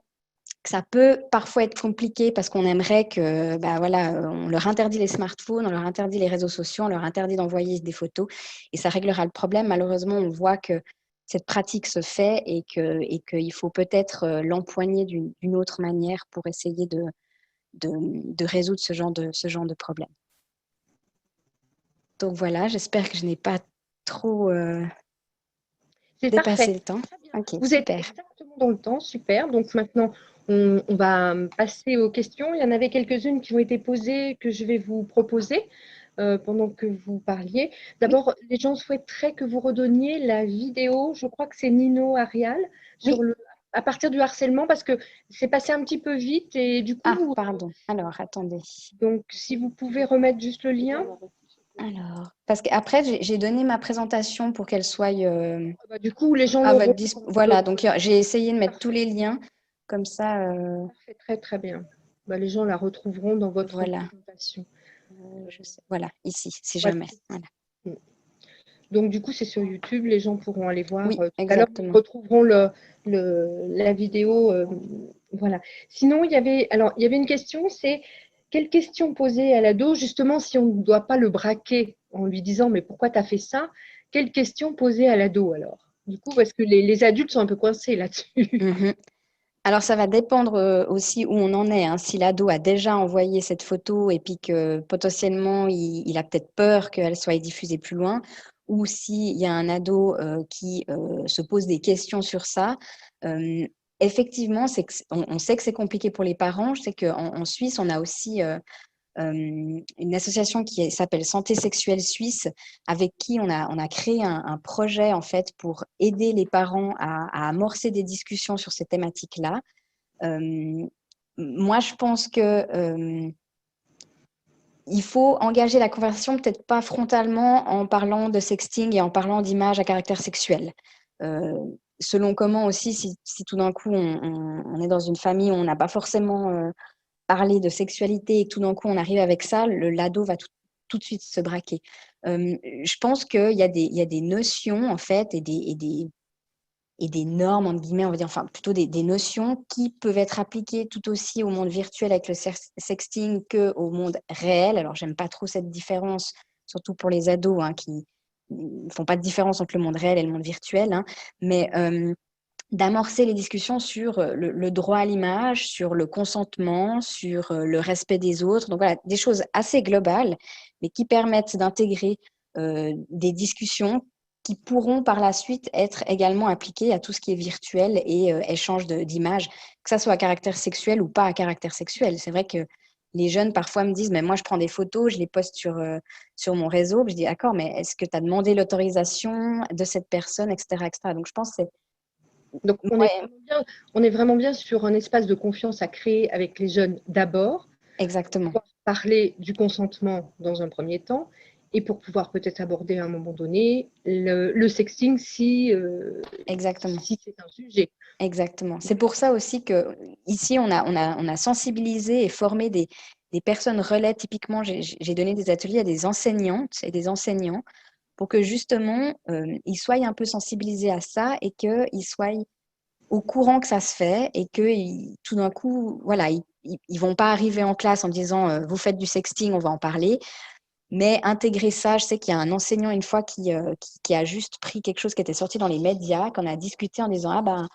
que ça peut parfois être compliqué parce qu'on aimerait que, on leur interdit les smartphones, on leur interdit les réseaux sociaux, on leur interdit d'envoyer des photos et ça réglera le problème. Malheureusement, on voit que cette pratique se fait et qu'il faut peut-être l'empoigner d'une autre manière pour essayer de résoudre ce genre de problème. Donc voilà, j'espère que je n'ai pas trop dépassé le temps. Okay, vous super. êtes exactement dans le temps, super. Donc maintenant, on va passer aux questions. Il y en avait quelques-unes qui ont été posées que je vais vous proposer pendant que vous parliez. D'abord, les gens souhaiteraient que vous redonniez la vidéo, je crois que c'est Nino Arial, sur à partir du harcèlement, parce que c'est passé un petit peu vite et du coup… Ah, pardon. Alors, attendez. Donc, si vous pouvez remettre juste le lien. Alors, parce qu'après, j'ai donné ma présentation pour qu'elle soit du coup, les gens à votre disposition. Voilà, donc j'ai essayé de mettre tous les liens, comme ça. Très, très bien. Les gens la retrouveront dans votre présentation. Je sais. Voilà, ici, si jamais. Voilà. Donc, du coup, c'est sur YouTube. Les gens pourront aller voir. Oui, exactement. Ils retrouveront la vidéo. Voilà. Sinon, il y avait une question, c'est quelle question poser à l'ado, justement, si on ne doit pas le braquer en lui disant « mais pourquoi tu as fait ça ?» Quelle question poser à l'ado, alors? Du coup, parce que les adultes sont un peu coincés là-dessus. Alors, ça va dépendre aussi où on en est. Si l'ado a déjà envoyé cette photo et puis que potentiellement, il a peut-être peur qu'elle soit diffusée plus loin, ou s'il y a un ado qui se pose des questions sur ça, effectivement, on sait que c'est compliqué pour les parents. Je sais qu'en Suisse, on a aussi une association qui s'appelle Santé Sexuelle Suisse, avec qui on a créé un projet en fait pour aider les parents à amorcer des discussions sur ces thématiques-là. Moi, je pense que il faut engager la conversation, peut-être pas frontalement en parlant de sexting et en parlant d'images à caractère sexuel. Selon comment aussi, si tout d'un coup on est dans une famille où on n'a pas forcément parler de sexualité et tout d'un coup on arrive avec ça, l'ado va tout de suite se braquer. Je pense qu'il y a des notions en fait et des et des normes, entre guillemets, on va dire, enfin plutôt des notions qui peuvent être appliquées tout aussi au monde virtuel avec le sexting qu'au monde réel. Alors, j'aime pas trop cette différence, surtout pour les ados hein, qui ne font pas de différence entre le monde réel et le monde virtuel, hein, mais d'amorcer les discussions sur le droit à l'image, sur le consentement, sur le respect des autres. Donc voilà, des choses assez globales, mais qui permettent d'intégrer des discussions qui pourront par la suite être également appliquées à tout ce qui est virtuel et échange d'images, que ça soit à caractère sexuel ou pas à caractère sexuel. C'est vrai que les jeunes parfois me disent, mais moi je prends des photos, je les poste sur mon réseau. Je dis, d'accord, mais est-ce que tu as demandé l'autorisation de cette personne, etc., etc. Donc je pense que c'est Donc, on est vraiment bien sur un espace de confiance à créer avec les jeunes d'abord, exactement. pour parler du consentement dans un premier temps, et pour pouvoir peut-être aborder à un moment donné le sexting Exactement. si c'est un sujet. Exactement. C'est pour ça aussi que ici on a sensibilisé et formé des personnes relais. Typiquement, j'ai donné des ateliers à des enseignantes et des enseignants pour que justement ils soient un peu sensibilisés à ça et qu'ils soient au courant que ça se fait et que tout d'un coup, voilà, ils vont pas arriver en classe en disant vous faites du sexting, on va en parler. Mais intégrer ça, je sais qu'il y a un enseignant une fois qui a juste pris quelque chose qui était sorti dans les médias, qu'on a discuté en disant ah ben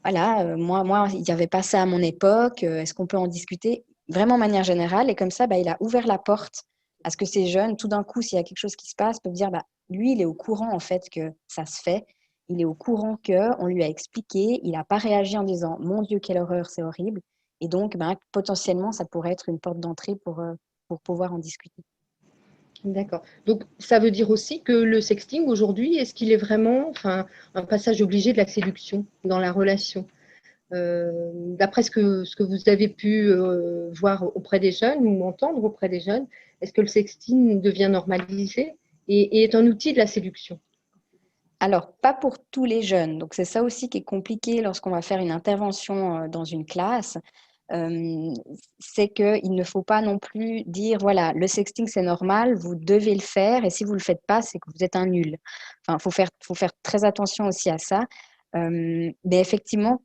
voilà, moi, il n'y avait pas ça à mon époque, est-ce qu'on peut en discuter? Vraiment de manière générale. Et comme ça, bah, il a ouvert la porte à ce que ces jeunes, tout d'un coup, s'il y a quelque chose qui se passe, peuvent dire, bah, lui, il est au courant en fait que ça se fait. Il est au courant qu'on lui a expliqué. Il n'a pas réagi en disant, mon Dieu, quelle horreur, c'est horrible. Et donc, bah, potentiellement, ça pourrait être une porte d'entrée pour pouvoir en discuter. D'accord. Donc, ça veut dire aussi que le sexting aujourd'hui, est-ce qu'il est vraiment un passage obligé de la séduction dans la relation? D'après ce que vous avez pu voir auprès des jeunes ou entendre auprès des jeunes, est-ce que le sexting devient normalisé et est un outil de la séduction? Alors, pas pour tous les jeunes. Donc, c'est ça aussi qui est compliqué lorsqu'on va faire une intervention dans une classe. C'est qu'il ne faut pas non plus dire, voilà, le sexting, c'est normal, vous devez le faire, et si vous ne le faites pas, c'est que vous êtes un nul. Enfin, faut faire très attention aussi à ça. Mais effectivement,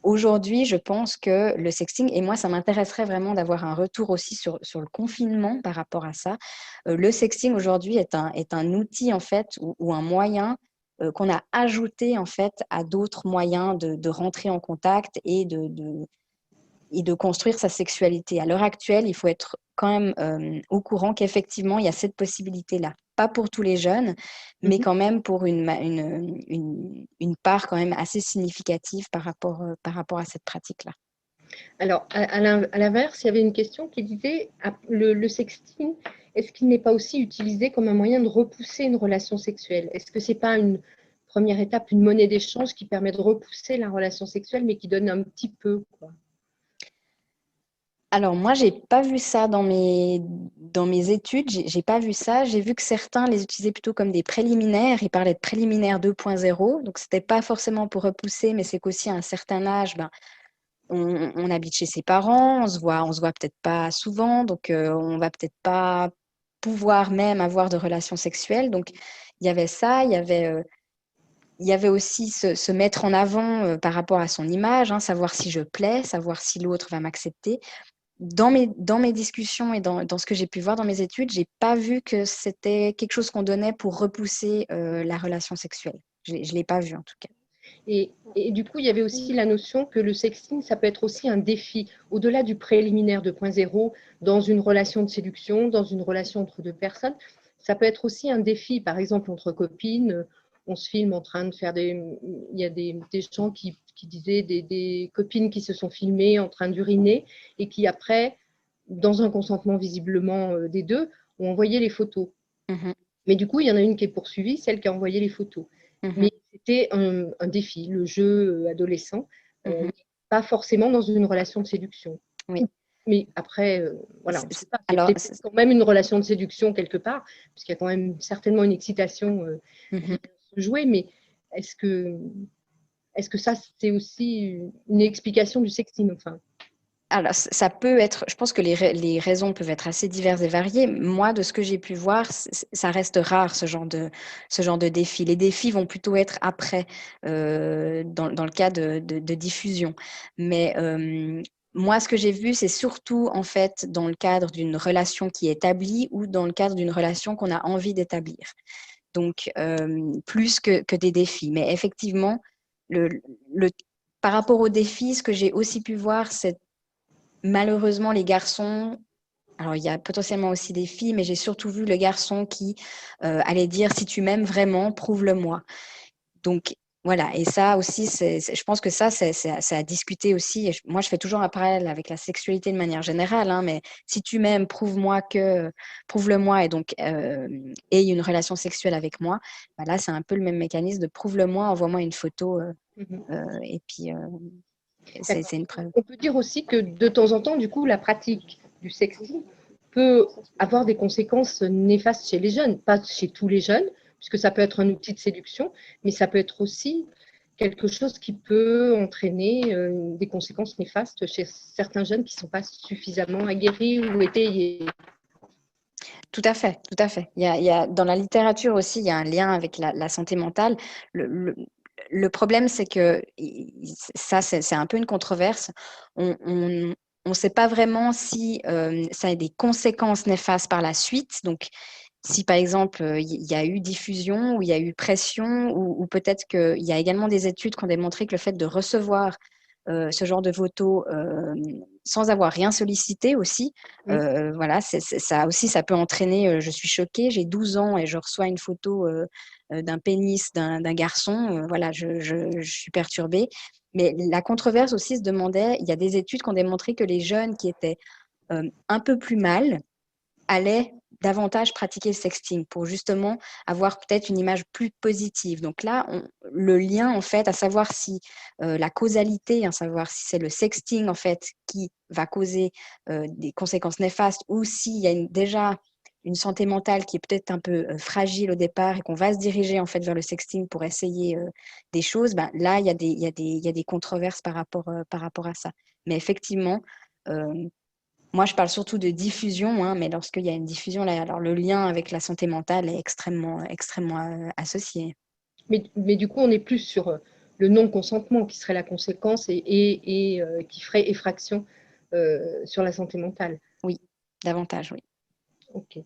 aujourd'hui, je pense que le sexting, et moi, ça m'intéresserait vraiment d'avoir un retour aussi sur le confinement par rapport à ça. Le sexting aujourd'hui est un outil, en fait, ou un moyen qu'on a ajouté, en fait, à d'autres moyens de rentrer en contact et de construire sa sexualité. À l'heure actuelle, il faut être quand même au courant qu'effectivement, il y a cette possibilité-là. Pas pour tous les jeunes, mais quand même pour une part quand même assez significative par rapport à cette pratique-là. Alors, à l'inverse, il y avait une question qui disait, le sexting, est-ce qu'il n'est pas aussi utilisé comme un moyen de repousser une relation sexuelle? Est-ce que ce n'est pas une première étape, une monnaie d'échange qui permet de repousser la relation sexuelle, mais qui donne un petit peu, quoi? Alors moi, j'ai pas vu ça dans mes études, j'ai pas vu ça. J'ai vu que certains les utilisaient plutôt comme des préliminaires. Ils parlaient de préliminaire 2.0, donc c'était pas forcément pour repousser, mais c'est qu'aussi à un certain âge, ben, on habite chez ses parents, on se voit peut-être pas souvent, donc on va peut-être pas pouvoir même avoir de relations sexuelles. Donc il y avait ça, il y avait aussi se mettre en avant par rapport à son image, hein, savoir si je plais, savoir si l'autre va m'accepter. Dans mes discussions et dans ce que j'ai pu voir dans mes études, j'ai pas vu que c'était quelque chose qu'on donnait pour repousser la relation sexuelle. Je l'ai pas vu en tout cas. Et du coup, il y avait aussi la notion que le sexting, ça peut être aussi un défi, au-delà du préliminaire 2.0, dans une relation de séduction, dans une relation entre deux personnes. Ça peut être aussi un défi, par exemple, entre copines. On se filme en train de faire des… Il y a des gens qui disaient des copines qui se sont filmées en train d'uriner et qui, après, dans un consentement visiblement des deux, ont envoyé les photos. Mmh. Mais du coup, il y en a une qui est poursuivie, celle qui a envoyé les photos. Mmh. Mais c'était un défi, le jeu adolescent, Mmh. pas forcément dans une relation de séduction. Oui. Mais après, voilà, on ne sait pas. C'est Alors, peut-être quand même une relation de séduction quelque part, puisqu'il y a quand même certainement une excitation qui mmh. vient se jouer. Mais est-ce que ça, c'est aussi une explication du sexting, enfin? Alors, ça peut être, je pense que les raisons peuvent être assez diverses et variées. Moi, de ce que j'ai pu voir, ça reste rare ce genre de défi. Les défis vont plutôt être après, dans le cas de diffusion. Mais moi, ce que j'ai vu, c'est surtout en fait dans le cadre d'une relation qui est établie ou dans le cadre d'une relation qu'on a envie d'établir. Donc, plus que des défis. Mais effectivement, le, le, par rapport aux défis, ce que j'ai aussi pu voir, c'est malheureusement, les garçons, alors il y a potentiellement aussi des filles, mais j'ai surtout vu le garçon qui allait dire si tu m'aimes vraiment, prouve-le-moi. Donc voilà, et ça aussi, je pense que ça, c'est à discuter aussi. Et moi, je fais toujours un parallèle avec la sexualité de manière générale, hein, mais si tu m'aimes, prouve-le-moi, et donc aie une relation sexuelle avec moi. Bah là, c'est un peu le même mécanisme de prouve-le-moi, envoie-moi une photo, et puis D'accord. c'est une preuve. On peut dire aussi que de temps en temps, du coup, la pratique du sexting peut avoir des conséquences néfastes chez les jeunes, pas chez tous les jeunes, puisque ça peut être un outil de séduction, mais ça peut être aussi quelque chose qui peut entraîner des conséquences néfastes chez certains jeunes qui ne sont pas suffisamment aguerris ou étayés. Tout à fait, tout à fait. Dans la littérature aussi, il y a un lien avec la santé mentale. Le, le- le problème, c'est que ça, c'est un peu une controverse. On ne sait pas vraiment si ça a des conséquences néfastes par la suite. Donc, si par exemple, il y a eu diffusion ou il y a eu pression, ou peut-être qu'il y a également des études qui ont démontré que le fait de recevoir ce genre de photos sans avoir rien sollicité aussi, voilà, ça aussi, ça peut entraîner, je suis choquée, j'ai 12 ans et je reçois une photo d'un pénis d'un garçon, voilà, je suis perturbée. Mais la controverse aussi se demandait, il y a des études qui ont démontré que les jeunes qui étaient un peu plus mal allaient davantage pratiquer le sexting pour justement avoir peut-être une image plus positive. Donc là, le lien, en fait, à savoir si la causalité, à savoir si c'est le sexting, en fait, qui va causer des conséquences néfastes ou s'il y a déjà une santé mentale qui est peut-être un peu fragile au départ et qu'on va se diriger en fait vers le sexting pour essayer des choses, ben, là, il y a des controverses par rapport à ça. Mais effectivement, moi, je parle surtout de diffusion, hein, mais lorsqu'il y a une diffusion, là, alors le lien avec la santé mentale est extrêmement associé. Mais du coup, on est plus sur le non-consentement qui serait la conséquence et qui ferait effraction sur la santé mentale. Oui, davantage, oui. Ok,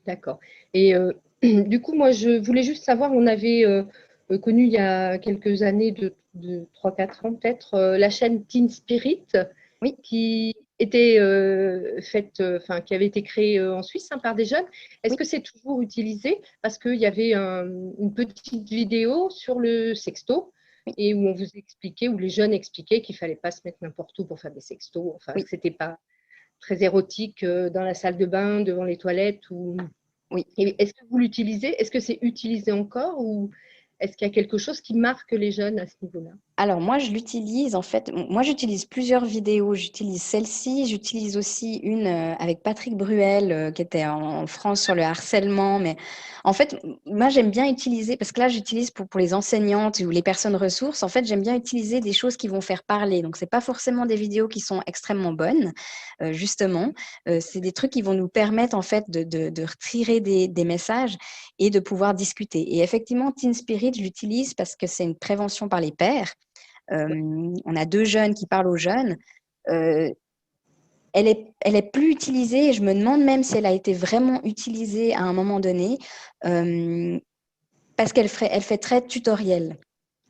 d'accord. Et du coup, moi, je voulais juste savoir, on avait connu il y a quelques années, de 3-4 ans peut-être, la chaîne Teen Spirit Oui, qui était qui avait été créée en Suisse par des jeunes. Est-ce oui. que c'est toujours utilisé? Parce qu'il y avait une petite vidéo sur le sexto Oui, et où on vous expliquait, où les jeunes expliquaient qu'il ne fallait pas se mettre n'importe où pour faire des sextos, enfin que oui, ce n'était pas très érotique dans la salle de bain, devant les toilettes. oui. Est-ce que vous l'utilisez? Est-ce que c'est utilisé encore ou est-ce qu'il y a quelque chose qui marque les jeunes à ce niveau-là? Alors moi, je l'utilise en fait. Moi, j'utilise plusieurs vidéos. J'utilise celle-ci. J'utilise aussi une avec Patrick Bruel qui était en France sur le harcèlement. Mais en fait, moi, j'aime bien utiliser parce que là, j'utilise pour les enseignantes ou les personnes ressources. En fait, j'aime bien utiliser des choses qui vont faire parler. Donc, c'est pas forcément des vidéos qui sont extrêmement bonnes, justement. C'est des trucs qui vont nous permettre en fait de retirer des messages et de pouvoir discuter. Et effectivement, Teen Spirit, je l'utilise parce que c'est une prévention par les pairs. On a deux jeunes qui parlent aux jeunes. Euh, elle est plus utilisée et je me demande même si elle a été vraiment utilisée à un moment donné parce elle fait très tutoriel.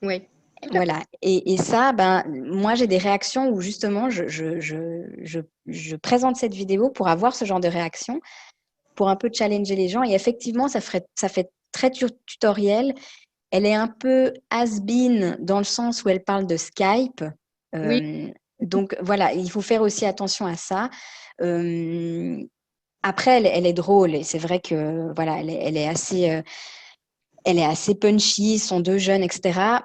Oui, Voilà. Et ça, ben, moi, j'ai des réactions où justement, je présente cette vidéo pour avoir ce genre de réaction, pour un peu challenger les gens. Et effectivement, ça fait très tutoriel. Elle est un peu has-been dans le sens où elle parle de Skype. oui, Donc voilà, il faut faire aussi attention à ça. Euh, Après, elle est drôle et c'est vrai que voilà, elle est assez punchy. Ils sont deux jeunes, etc.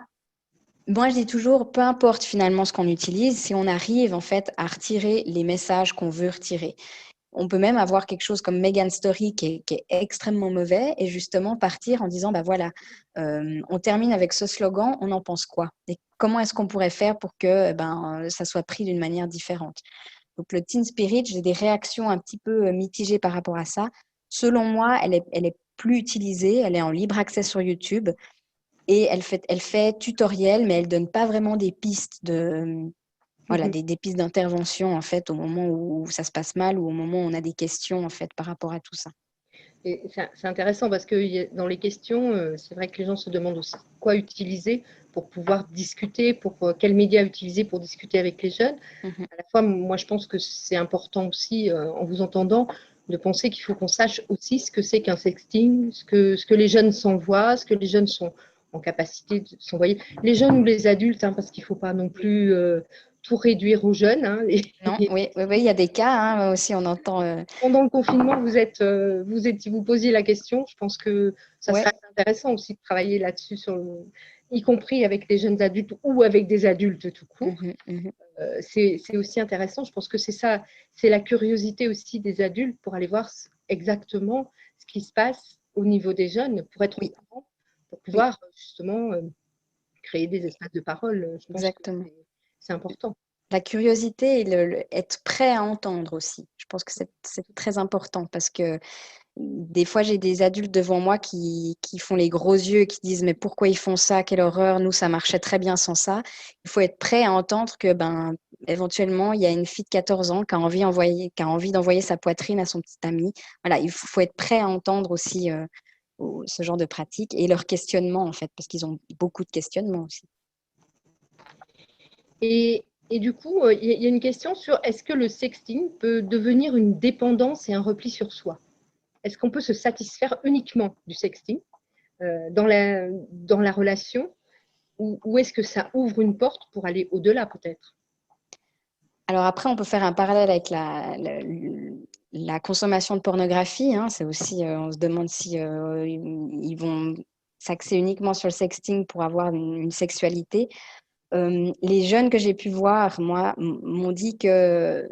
Moi, je dis toujours, peu importe finalement ce qu'on utilise, si on arrive en fait à retirer les messages qu'on veut retirer. On peut même avoir quelque chose comme Meghan Story qui est extrêmement mauvais et justement partir en disant, bah voilà, on termine avec ce slogan, on en pense quoi? Et comment est-ce qu'on pourrait faire pour que ça soit pris d'une manière différente? Donc, le Teen Spirit, j'ai des réactions un petit peu mitigées par rapport à ça. Selon moi, elle est plus utilisée, elle est en libre accès sur YouTube et elle fait tutoriel, mais elle donne pas vraiment des pistes voilà, des pistes d'intervention en fait au moment où ça se passe mal ou au moment où on a des questions en fait par rapport à tout ça. Et c'est intéressant parce que dans les questions, c'est vrai que les gens se demandent aussi quoi utiliser pour pouvoir discuter, quels médias utiliser pour discuter avec les jeunes. À la fois, moi, je pense que c'est important aussi, en vous entendant, de penser qu'il faut qu'on sache aussi ce que c'est qu'un sexting, ce que les jeunes s'envoient, ce que les jeunes sont en capacité de s'envoyer. Les jeunes ou les adultes, hein, parce qu'il ne faut pas non plus tout réduire aux jeunes. Hein, Non, oui, il y a des cas hein, aussi, on entend. Pendant le confinement, vous posiez la question. Je pense que ça serait intéressant aussi de travailler là-dessus, y compris avec les jeunes adultes ou avec des adultes tout court. C'est aussi intéressant. Je pense que c'est ça, c'est la curiosité aussi des adultes pour aller voir exactement ce qui se passe au niveau des jeunes, pour être au courant, pour pouvoir justement créer des espaces de parole. Je pense que c'est important. La curiosité et être prêt à entendre aussi. Je pense que c'est très important parce que des fois, j'ai des adultes devant moi qui font les gros yeux, qui disent mais pourquoi ils font ça, quelle horreur, nous ça marchait très bien sans ça. Il faut être prêt à entendre que éventuellement il y a une fille de 14 ans qui a envie d'envoyer sa poitrine à son petit ami. Voilà, il faut être prêt à entendre aussi ce genre de pratique et leurs questionnements en fait, parce qu'ils ont beaucoup de questionnements aussi. Et du coup, il y a une question sur est-ce que le sexting peut devenir une dépendance et un repli sur soi? Est-ce qu'on peut se satisfaire uniquement du sexting dans la relation ou est-ce que ça ouvre une porte pour aller au-delà peut-être? Alors après, on peut faire un parallèle avec la consommation de pornographie. Hein. C'est aussi, on se demande si ils vont s'axer uniquement sur le sexting pour avoir une sexualité. Les jeunes que j'ai pu voir, moi, m'ont dit que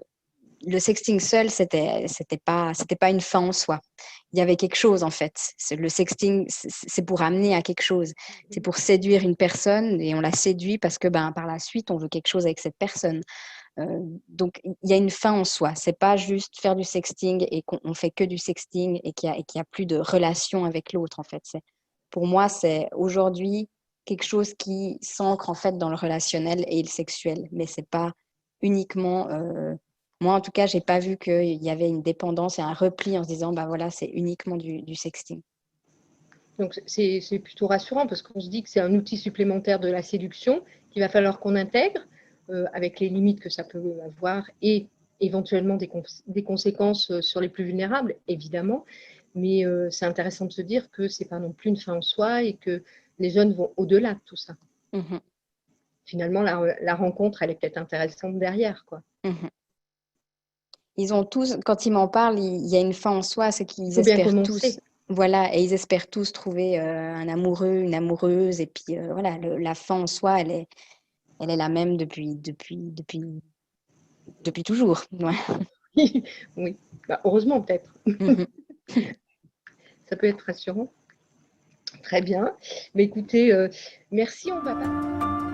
le sexting seul, c'était pas une fin en soi. Il y avait quelque chose en fait. Le sexting, c'est pour amener à quelque chose. C'est pour séduire une personne et on la séduit parce que par la suite, on veut quelque chose avec cette personne. Donc, il y a une fin en soi. C'est pas juste faire du sexting et qu'on fait que du sexting et qu'il y a plus de relation avec l'autre en fait. Pour moi, c'est aujourd'hui quelque chose qui s'ancre en fait dans le relationnel et le sexuel, mais c'est pas uniquement moi, en tout cas, j'ai pas vu qu'il y avait une dépendance et un repli en se disant, voilà, c'est uniquement du sexting. Donc, c'est plutôt rassurant parce qu'on se dit que c'est un outil supplémentaire de la séduction qu'il va falloir qu'on intègre avec les limites que ça peut avoir et éventuellement des conséquences sur les plus vulnérables, évidemment. Mais c'est intéressant de se dire que ce n'est pas non plus une fin en soi et que les jeunes vont au-delà de tout ça. Finalement, la rencontre, elle est peut-être intéressante derrière, quoi. Ils ont tous, quand ils m'en parlent, il y a une fin en soi, c'est qu'ils espèrent tous, voilà, et ils espèrent tous trouver un amoureux, une amoureuse, et puis voilà, la fin en soi, elle est la même depuis toujours. Ouais. Oui, heureusement peut-être. Ça peut être rassurant. Très bien. Mais écoutez, merci, on va pas.